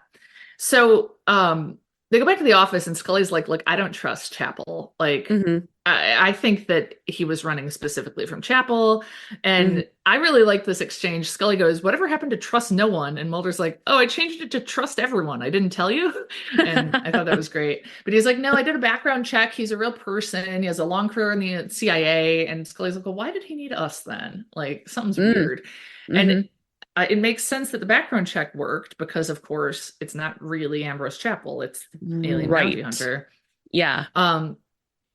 So they go back to the office and Scully's like, look, I don't trust Chapel. Like, Hmm. I think that he was running specifically from Chapel. Hmm. And I really like this exchange. Scully goes, whatever happened to trust no one? And Mulder's like, oh, I changed it to trust everyone. I didn't tell you. And I thought that was great. But he's like, no, I did a background check. He's a real person. He has a long career in the CIA. And Scully's like, well, why did he need us then? Like, something's Mm. weird. And Hmm. it makes sense that the background check worked because, of course, it's not really Ambrose Chapel. It's Alien Bounty Right. Hunter. Yeah. Um,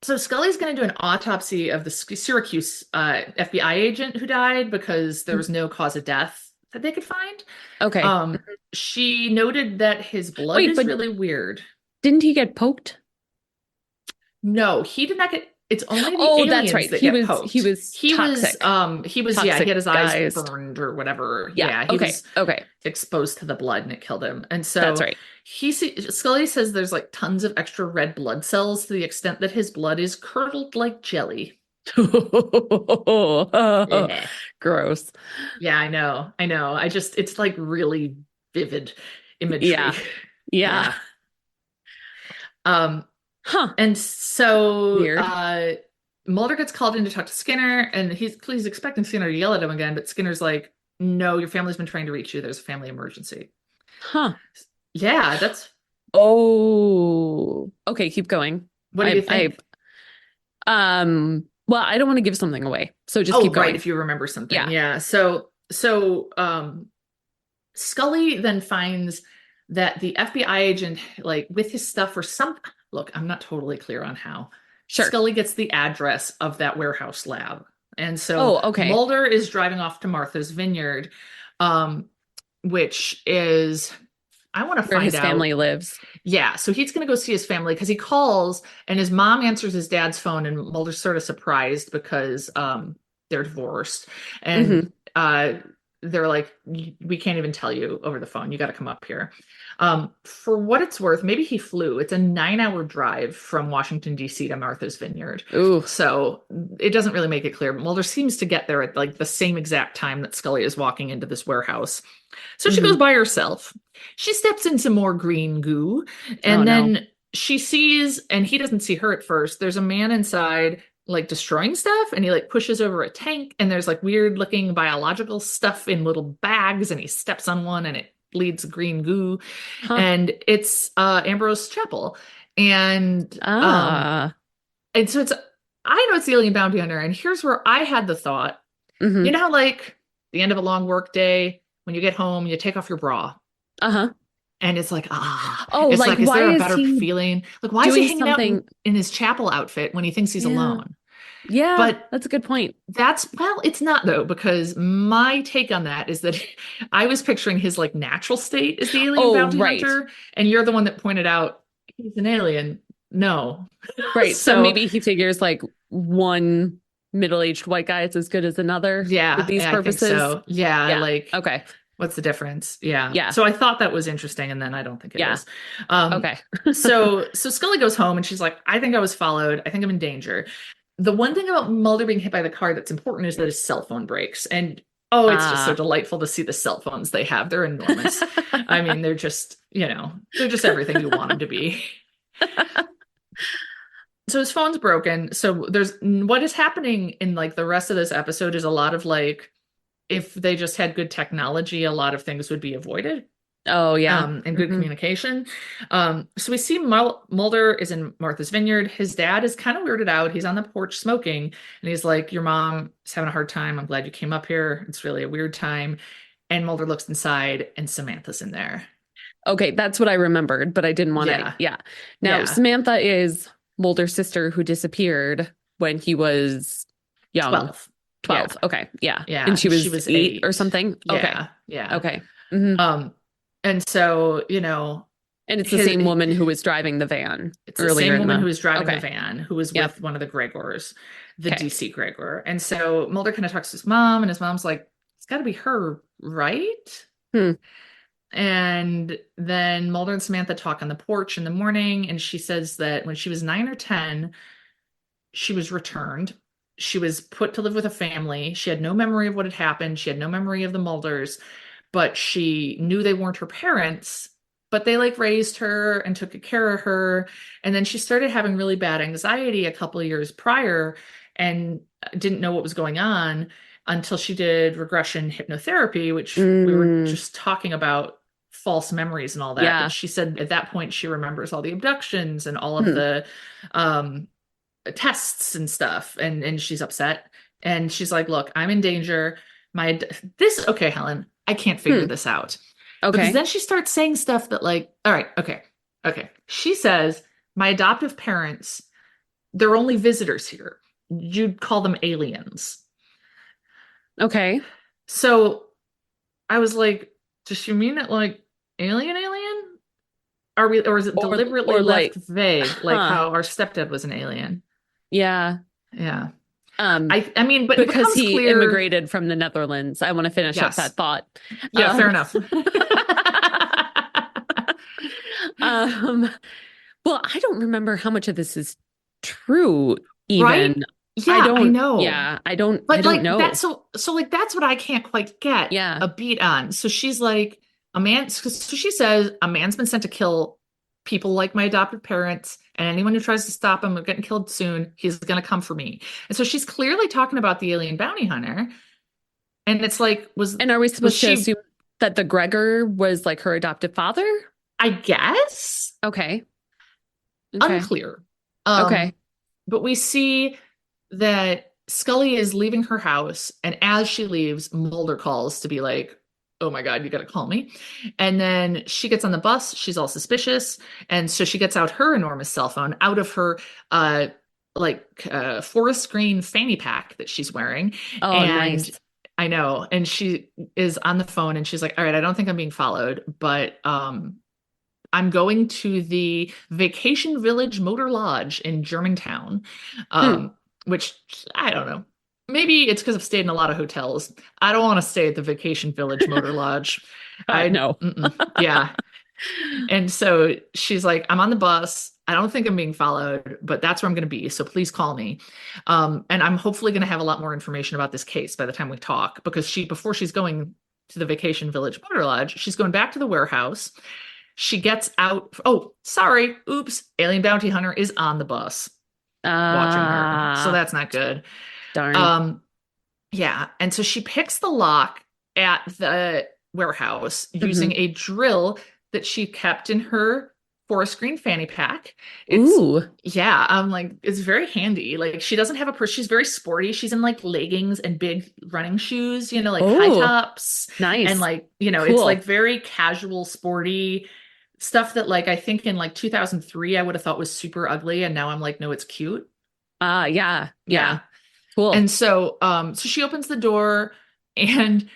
so Scully's going to do an autopsy of the Syracuse FBI agent who died because there was no cause of death that they could find. Okay. She noted that his blood Wait, is but really weird. didn't he get poked? No, he did not get. It's only the Oh, that's aliens right. that He get was he poked. was toxic. Yeah, he Toxic had his eyes guised. burned or whatever. Yeah. Yeah, he Okay. was Okay. exposed to the blood and it killed him. And That's so right. Scully says there's like tons of extra red blood cells to the extent that his blood is curdled like jelly. Yeah. Gross. Yeah, I know. I know. It's like really vivid imagery. Yeah. Yeah. Yeah. Um, Huh. and so Weird. Mulder gets called in to talk to Skinner, and he's expecting Skinner to yell at him again, but Skinner's like, no, your family's been trying to reach you. There's a family emergency. Huh. Yeah, that's Oh. Okay, keep going. what do you I think? well, I don't want to give something away. So just Oh, keep right, going. if you remember something. Yeah. Yeah. So Scully then finds that the FBI agent, like with his stuff or some look, I'm not totally clear on how. Sure. Scully gets the address of that warehouse lab. And so Oh, okay. Mulder is driving off to Martha's Vineyard, which is I want to Where find his out. family lives. Yeah, so he's going to go see his family because he calls and his mom answers his dad's phone, and Mulder's sort of surprised because they're divorced. And Hmm. they're like, we can't even tell you over the phone. You got to come up here. For what it's worth, maybe he flew. It's a 9-hour drive from Washington, D.C. to Martha's Vineyard. Ooh. So it doesn't really make it clear. Mulder seems to get there at like the same exact time that Scully is walking into this warehouse. So she goes Hmm. by herself. She steps in some more green goo, Oh and no. then she sees, and he doesn't see her at first. There's a man inside, like destroying stuff, and he like pushes over a tank, and there's like weird looking biological stuff in little bags, and he steps on one, and it bleeds green goo, Huh. and it's Ambrose Chapel, and Ah. and so it's I know it's the alien bounty hunter, and here's where I had the thought. You Hmm. know how like the end of a long work day, when you get home, you take off your bra. Uh-huh. And Oh, it's like like, is why there a is better he feeling? Like, why is he doing hanging out something? in his chapel outfit when he thinks he's Yeah. alone? Yeah, But that's a good point. well, it's not though, because my take on that is that I was picturing his like natural state as the alien Oh, bounty right. hunter, and you're the one that pointed out he's an alien. No. Right. So So maybe he figures like one middle-aged white guy is as good as another with yeah, these I think purposes. so. Yeah, Yeah. like Okay. what's the difference? Yeah. Yeah. So I thought that was interesting, and then I don't think it Yeah. is. Um, Okay. so Scully goes home and she's like, I think I was followed. I think I'm in danger. The one thing about Mulder being hit by the car that's important is that his cell phone breaks. And oh, it's just so Ah. delightful to see the cell phones they have. They're enormous. I mean, they're just, they're just everything you want them to be. So his phone's broken. So there's what is happening in like the rest of this episode is a lot of like, if they just had good technology, a lot of things would be avoided, Oh, yeah. and good Hmm. communication. So we see Mulder is in Martha's Vineyard. His dad is kind of weirded out. He's on the porch smoking, and he's like, "Your mom is having a hard time. I'm glad you came up here. It's really a weird time." And Mulder looks inside, and Samantha's in there. Okay, that's what I remembered, but I didn't want to. Yeah, Yeah. Now, yeah, Samantha is Mulder's sister who disappeared when he was young. 12. Yeah, 12. Okay. Yeah. And yeah. she She was was 8 or 8. something. Okay. Yeah, yeah. Okay. Hmm. Um, and so And it's the his same woman who was driving the van it's the earlier same in woman who the. was driving the Okay. van, who was Yep. with one of the Gregors, the Okay. DC Gregor. And so Mulder kind of talks to his mom, and his mom's like, it's got to be her, right? Hmm. And then Mulder and Samantha talk on the porch in the morning, and she says that when she was 9 or 10, she was returned. She was put to live with a family. She had no memory of what had happened. She had no memory of the Mulders, but she knew they weren't her parents. But they like raised her and took good care of her. And then she started having really bad anxiety a couple of years prior and didn't know what was going on until she did regression hypnotherapy, which we were Mm, just talking about false memories and all that. But yeah. she said at that point she remembers all the abductions and all of Hmm. the um tests and stuff, and she's upset, and she's like, look, I'm in danger. My this Okay, Helen, I can't figure Hmm. this out, because Okay. then she starts saying stuff that like, all right, okay, she says my adoptive parents, they're only visitors here. You'd call them aliens. Okay. So I was like, does she mean it like alien? Are we, or is it deliberately Or left like, vague, like huh. how our stepdad was an alien? Yeah. Yeah. Um, I mean, but it because becomes he clear. immigrated from the Netherlands. I want to finish up Yes. that thought. Yeah, fair Um, enough. um, well, I don't remember how much of this is true, Right? even. Yeah, I know. Yeah, I But don't like know. that's so like that's what I can't quite get Yeah. a beat on. So she's like, so she says a man's been sent to kill people like my adopted parents, and anyone who tries to stop him from getting killed soon, he's gonna come for me. And so she's clearly talking about the alien bounty hunter. And it's like, And are we was supposed to she, assume that the Gregor was like her adoptive father? I guess, Okay. Okay. unclear. Okay. But we see that Scully is leaving her house, and as she leaves, Mulder calls to be like, "Oh my God, you got to call me." And then she gets on the bus. She's all suspicious, and so she gets out her enormous cell phone out of her uh forest green fanny pack that she's wearing, Oh, and nice. I know, and she is on the phone, and she's like, "All right, I don't think I'm being followed, but I'm going to the Vacation Village Motor Lodge in Germantown," Hmm. which I don't know. maybe it's because I've stayed in a lot of hotels. I don't want to stay at the Vacation Village Motor Lodge. No. Yeah. And so she's like, I'm on the bus. I don't think I'm being followed, but that's where I'm going to be. So please call me. And I'm hopefully going to have a lot more information about this case by the time we talk, because before she's going to the Vacation Village Motor Lodge, she's going back to the warehouse. She gets out. Oh, sorry. Oops. Alien bounty hunter is on the bus watching her. So Ah, that's not good. darn. Um, yeah. And so she picks the lock at the warehouse using Mhm. a drill that she kept in her forest green fanny pack. It's, Ooh. yeah, I'm like, it's very handy. Like, she doesn't have a purse. She's very sporty. She's in like leggings and big running shoes, like high Oh, tops. And nice. like, it's like Cool. very casual, sporty stuff that, like, I think in like 2003, I would have thought was super ugly. And now I'm like, no, it's cute. Yeah. Yeah. Yeah. Cool. And so she opens the door and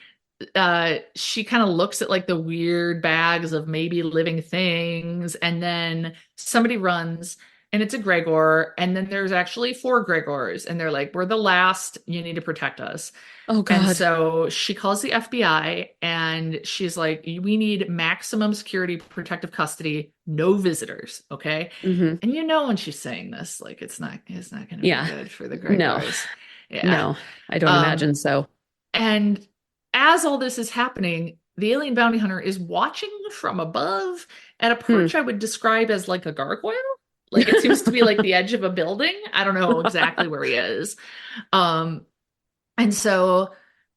she kind of looks at like the weird bags of maybe living things, and then somebody runs and it's a Gregor, and then there's actually four Gregors, and they're like, we're the last, you need to protect us. Oh And God. so she calls the FBI and she's like, we need maximum security protective custody, no visitors, okay? Hmm. And when she's saying this, like, it's not going to be Yeah. good for the No. Gregors. Yeah. No. I don't Um, imagine so. and as all this is happening, the alien bounty hunter is watching from above at a Hmm. perch I would describe as like a gargoyle. Like, it seems to be like the edge of a building. I don't know exactly where he is. Um, and so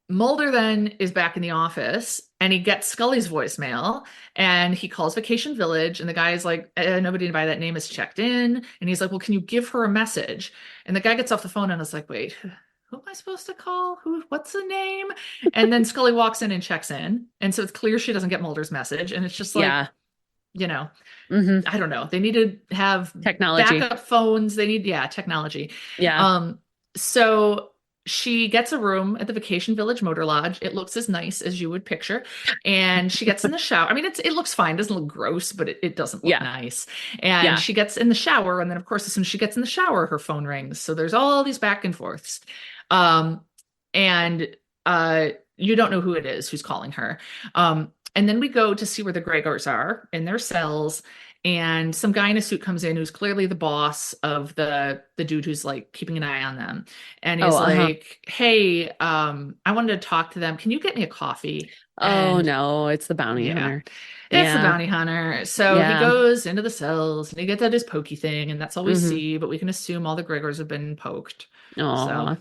Mulder then is back in the office and he gets Scully's voicemail and he calls Vacation Village, and the guy is like, nobody by that name is checked in. And he's like, well, can you give her a message? And the guy gets off the phone and is like, wait, who am I supposed to call? What's the name? And then Scully walks in and checks in. And so it's clear she doesn't get Mulder's message. And it's just like, Yeah. you know, Hmm. I don't know. They need to have Technology. backup phones. They need, yeah, technology. Yeah. Um, so she gets a room at the Vacation Village Motor Lodge. It looks as nice as you would picture. And she gets in the shower. I mean, it looks fine. It doesn't look gross, but it doesn't look Yeah. nice. And Yeah. she gets in the shower. And then, of course, as soon as she gets in the shower, her phone rings. So there's all these back and forths. Um, and you don't know who it is who's calling her. And then we go to see where the Gregors are in their cells, and some guy in a suit comes in who's clearly the boss of the dude who's like keeping an eye on them. And Oh, he's uh-huh. like, "Hey, I wanted to talk to them. Can you get me a coffee?" Oh And no, it's the bounty yeah, hunter. it's the Yeah. bounty hunter. So he Yeah. goes into the cells and he gets out his pokey thing, and that's all we Hmm. see, but we can assume all the Gregors have been poked. So Oh, I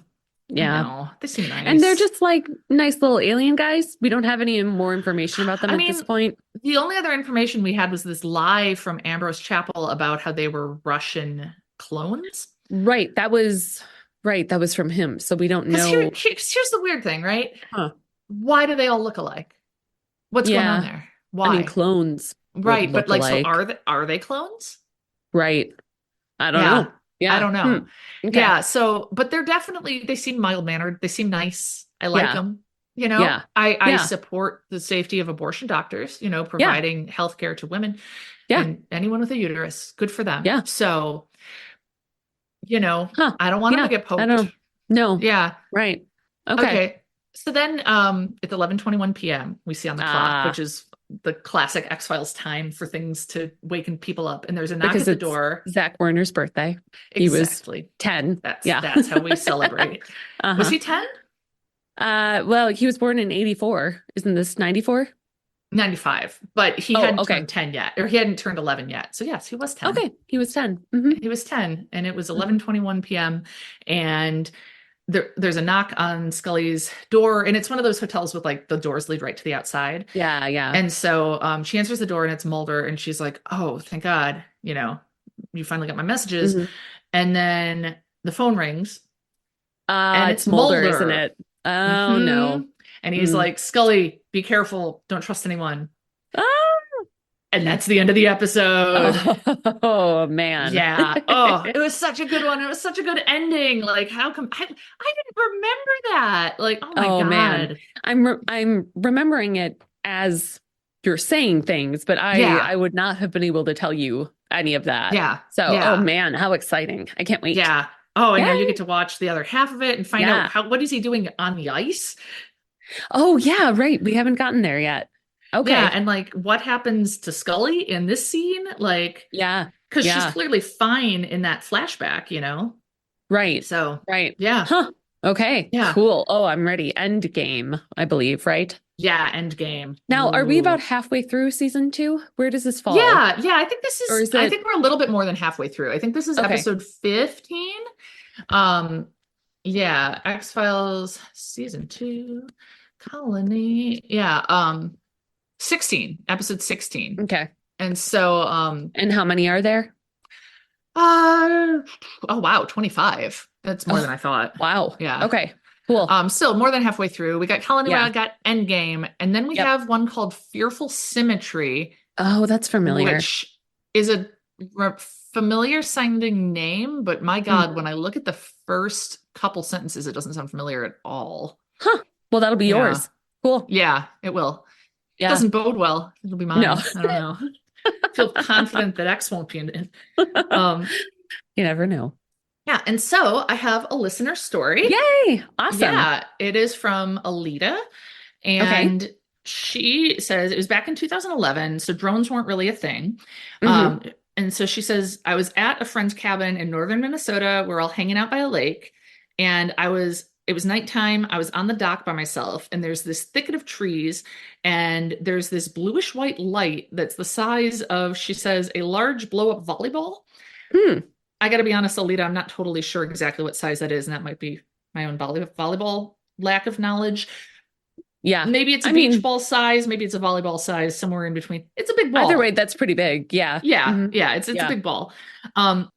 yeah. know they seem And they're nice. just like nice little alien guys. We don't have any more information about them I at this mean, point. the only other information we had was this lie from Ambrose Chapel about how they were Russian clones. Right. That was from him. So we don't Because know. here's the weird thing, right? Huh. Why do they all look alike? What's going on Yeah. there? I mean, Why? clones would Right, but look like, so alike. are they clones? Right. I don't Yeah, know. I Yeah. don't Hmm. know. Okay. Yeah, so but they seem mild-mannered. They seem nice. I like Yeah. them. Yeah. I Yeah. support the safety of abortion doctors, Yeah. providing health care to women Yeah. and anyone with a uterus. Good for them. Yeah. So, Huh. I don't want them to Yeah. get I poked. don't know. Yeah. Right. Okay. Okay. So then it's 11:21 p.m. we see on the clock, which Ah, is the classic X-Files time for things to waken people up. And there's a knock because at the it's door. Zach Werner's birthday. He was Exactly. 10. That's Yeah. that's how we celebrate. Was Uh-huh. he 10? Well, he was born in 84. Isn't this 94? 95. But he Oh, hadn't okay. turned 10 yet, or he hadn't turned 11 yet. So yes, he was 10. Okay. He was 10. Hmm. He was 10, and it was Hmm. 11:21 p.m. and there's a knock on Scully's door, and it's one of those hotels with like the doors lead right to the outside. Yeah, yeah. And so she answers the door and it's Mulder, and she's like, "Oh, thank God, you finally got my messages." Hmm. And then the phone rings and It's it's Mulder, isn't Mulder. it? Oh hmm no. And he's Mm. like, "Scully, be careful. Don't trust anyone." Ah! And that's the end of the episode. Oh man. Yeah. Oh, it was such a good one. It was such a good ending. Like, how come I didn't remember that? Like, oh my Oh man. God. I'm remembering it as you're saying things, but I Yeah. I would not have been able to tell you any of that. Yeah. So, oh Yeah. man, how exciting. I can't wait. Yeah. Oh, and now you Yeah. get to watch the other half of it and find out Yeah. how what is he doing on the ice? Oh, yeah, right. We haven't gotten there yet. Yeah, Okay. and like what happens to Scully in this scene? Like, Yeah. because she's Yeah. clearly fine in that flashback, you know? Right. So, Right. yeah, Huh. Okay. yeah, Cool. Oh, I'm ready. End game, I believe, right? yeah, end game. Now, are we about Ooh. halfway through season two? Where does this fall? Yeah, yeah, I think Or is I it think we're a little bit more than halfway through. I think this is okay? episode 15. Um, yeah, X-Files season 2, Colony. Yeah, 16, episode 16. Okay. And so, And how many are there? uh, oh wow, 25. That's more than Oh, I thought. wow. Yeah. Okay. Cool. Still more than halfway through. We got Colony, we Yeah. got Endgame, and then we Yep. have one called Fearful Symmetry, Oh, that's familiar. which is a r- familiar sounding name, but my God, Mhm. when I look at the first couple sentences, it doesn't sound familiar at all. Huh. Well, that'll be Yeah. yours. Cool. Yeah, it will. Yeah. Doesn't bode well. It'll be No. mine. I don't know. Feel confident that X won't be in it. Um, You never know. yeah, and so I have a listener story. Yay. Awesome. Yeah, it is from Alita, Okay. and she says it was back in 2011, so drones weren't really a thing. Hmm. Um, and so she says, I was at a friend's cabin in northern Minnesota. We're all hanging out by a lake, and it was nighttime. I was on the dock by myself, and there's this thicket of trees, and there's this bluish white light that's the size of, she says, a large blow up volleyball. Hmm. I got to be honest, Alita, I'm not totally sure exactly what size that is, and that might be my own volleyball lack of knowledge. Yeah. Maybe it's a I beach mean, ball size, maybe it's a volleyball size, somewhere in between. It's a big either way, ball. that's pretty big. Yeah. Yeah, Hmm. yeah, it's a Yeah. big ball.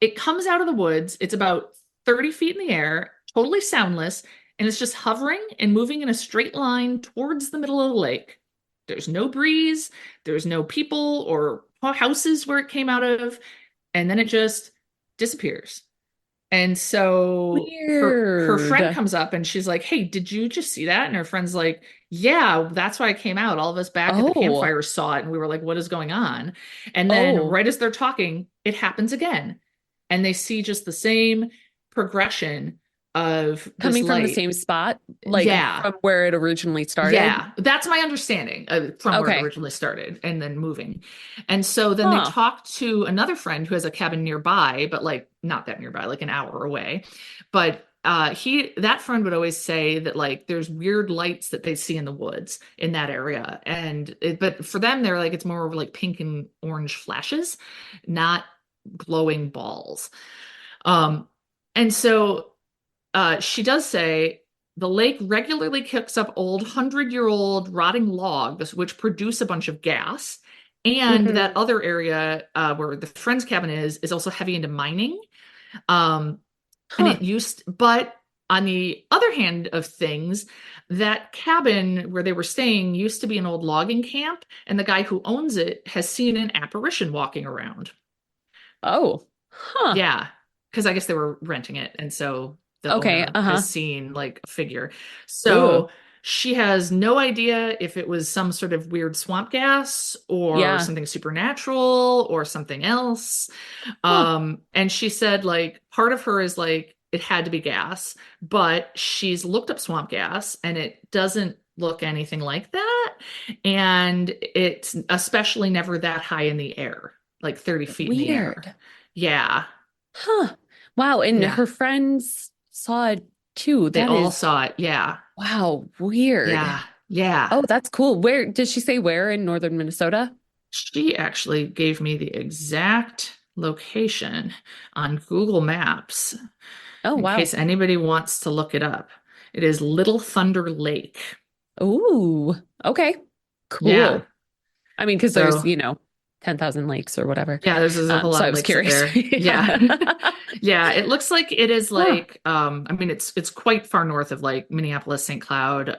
It comes out of the woods. It's about 30 feet in the air, totally soundless, and it's just hovering and moving in a straight line towards the middle of the lake. There's no breeze, there's no people or houses where it came out of, and then it just disappears. And so her friend Weird. comes up and she's like, "Hey, did you just see that?" And her friend's like, "Yeah, that's why I came out. All of us back at the Oh. campfire saw it and we were like, what is going on?" And then Oh. right as they're talking, it happens again. And they see just the same progression of this Coming from the light. same spot, like Yeah. from where it originally started. Yeah, that's my understanding from where it Okay. originally started and then moving. And so then they Huh. talked to another friend who has a cabin nearby, but like not that nearby, like an hour away. But that friend would always say that like there's weird lights that they see in the woods in that area. But for them, they're like it's more of like pink and orange flashes, not glowing balls. Um, and so she does say the lake regularly kicks up old 100-year-old rotting logs, which produce a bunch of gas. And that Hmm. other area where the friend's cabin is also heavy into mining. Um, and Huh. it used, but on the other hand of things, that cabin where they were staying used to be an old logging camp, and the guy who owns it has seen an apparition walking around. Oh. Huh. Yeah, because I guess they were renting it, and so the Okay. owner Uh-huh. has seen like a figure. Ooh. So she has no idea if it was some sort of weird swamp gas or Yeah. something supernatural or something else. Huh. And she said like part of her is like it had to be gas, but she's looked up swamp gas and it doesn't look anything like that. And it's especially never that high in the air, like 30 feet in the air. Weird. Yeah. Huh. Wow. And Yeah. her friends saw it too. They That all is, saw it. Yeah. wow, weird. Yeah. Yeah. Oh, that's cool. Where did she say where in northern Minnesota? She actually gave me the exact location on Google Maps Oh, in wow. case anybody wants to look it up. It is Little Thunder Lake. Ooh. Okay. Yeah. Cool. I mean, because there's, So, 10,000 lakes or whatever. yeah, there's a whole So lot I of was lakes up curious. there. Yeah. Yeah. Yeah, it looks like it is Huh. like I mean it's quite far north of like Minneapolis, St. Cloud.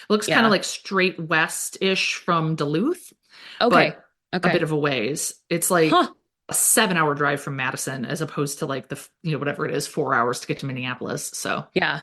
Looks kind of Yeah. like straight west-ish from Duluth, Okay. but a bit Okay. of a ways. It's like Huh. a 7 hour drive from Madison as opposed to like whatever it is, 4 hours to get to Minneapolis. So Yeah.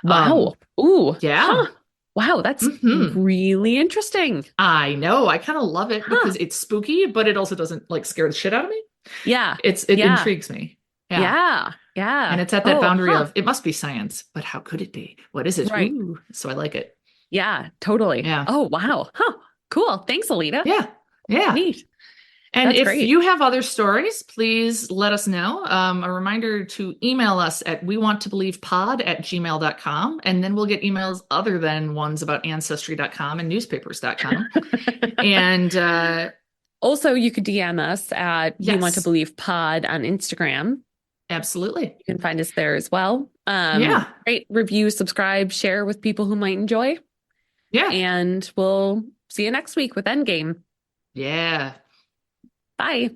um Wow. Ooh. yeah. Huh. Wow. That's Hmm. really interesting. I know. I kind of love it Huh. because it's spooky, but it also doesn't like scare the shit out of me. Yeah. It Yeah. intrigues me. Yeah. Yeah. Yeah. And it's at that Oh, boundary huh. of it must be science, but how could it be? What is it? Right. Ooh, so I like it. Yeah, totally. Yeah. Oh, wow. Huh. Cool. Thanks, Alita. Yeah. Yeah. Neat. And That's if great. you have other stories, please let us know. A reminder to email us at wewanttoBelievePod@gmail.com, and then we'll get emails other than ones about ancestry.com and newspapers.com. And Also, you could DM us at We Want to yes, Believe Pod on Instagram. absolutely. You can find us there as well. Yeah. Rate, review, subscribe, share with people who might enjoy. Yeah. And we'll see you next week with Endgame. Yeah. Bye.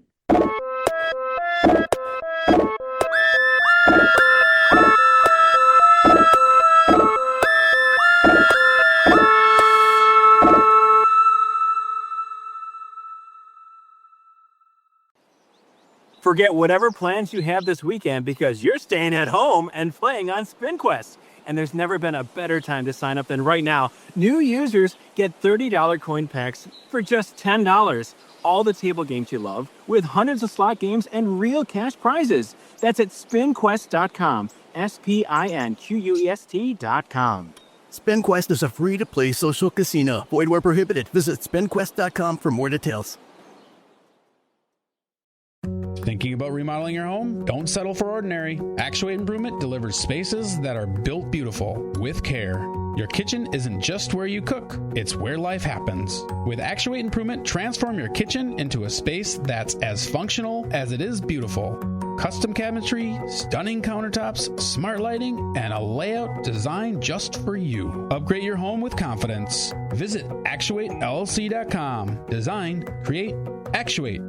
Forget whatever plans you have this weekend because you're staying at home and playing on SpinQuest. And there's never been a better time to sign up than right now. New users get $30 coin packs for just $10. All the table games you love, with hundreds of slot games and real cash prizes. That's at spinquest.com. SPINQUEST.com. SpinQuest is a free-to-play social casino. Void where prohibited. Visit spinquest.com for more details. Thinking about remodeling your home? Don't settle for ordinary. Actuate Improvement delivers spaces that are built beautiful with care. Your kitchen isn't just where you cook, it's where life happens. With Actuate Improvement, transform your kitchen into a space that's as functional as it is beautiful. Custom cabinetry, stunning countertops, smart lighting, and a layout designed just for you. Upgrade your home with confidence. Visit actuatellc.com. Design, create, actuate.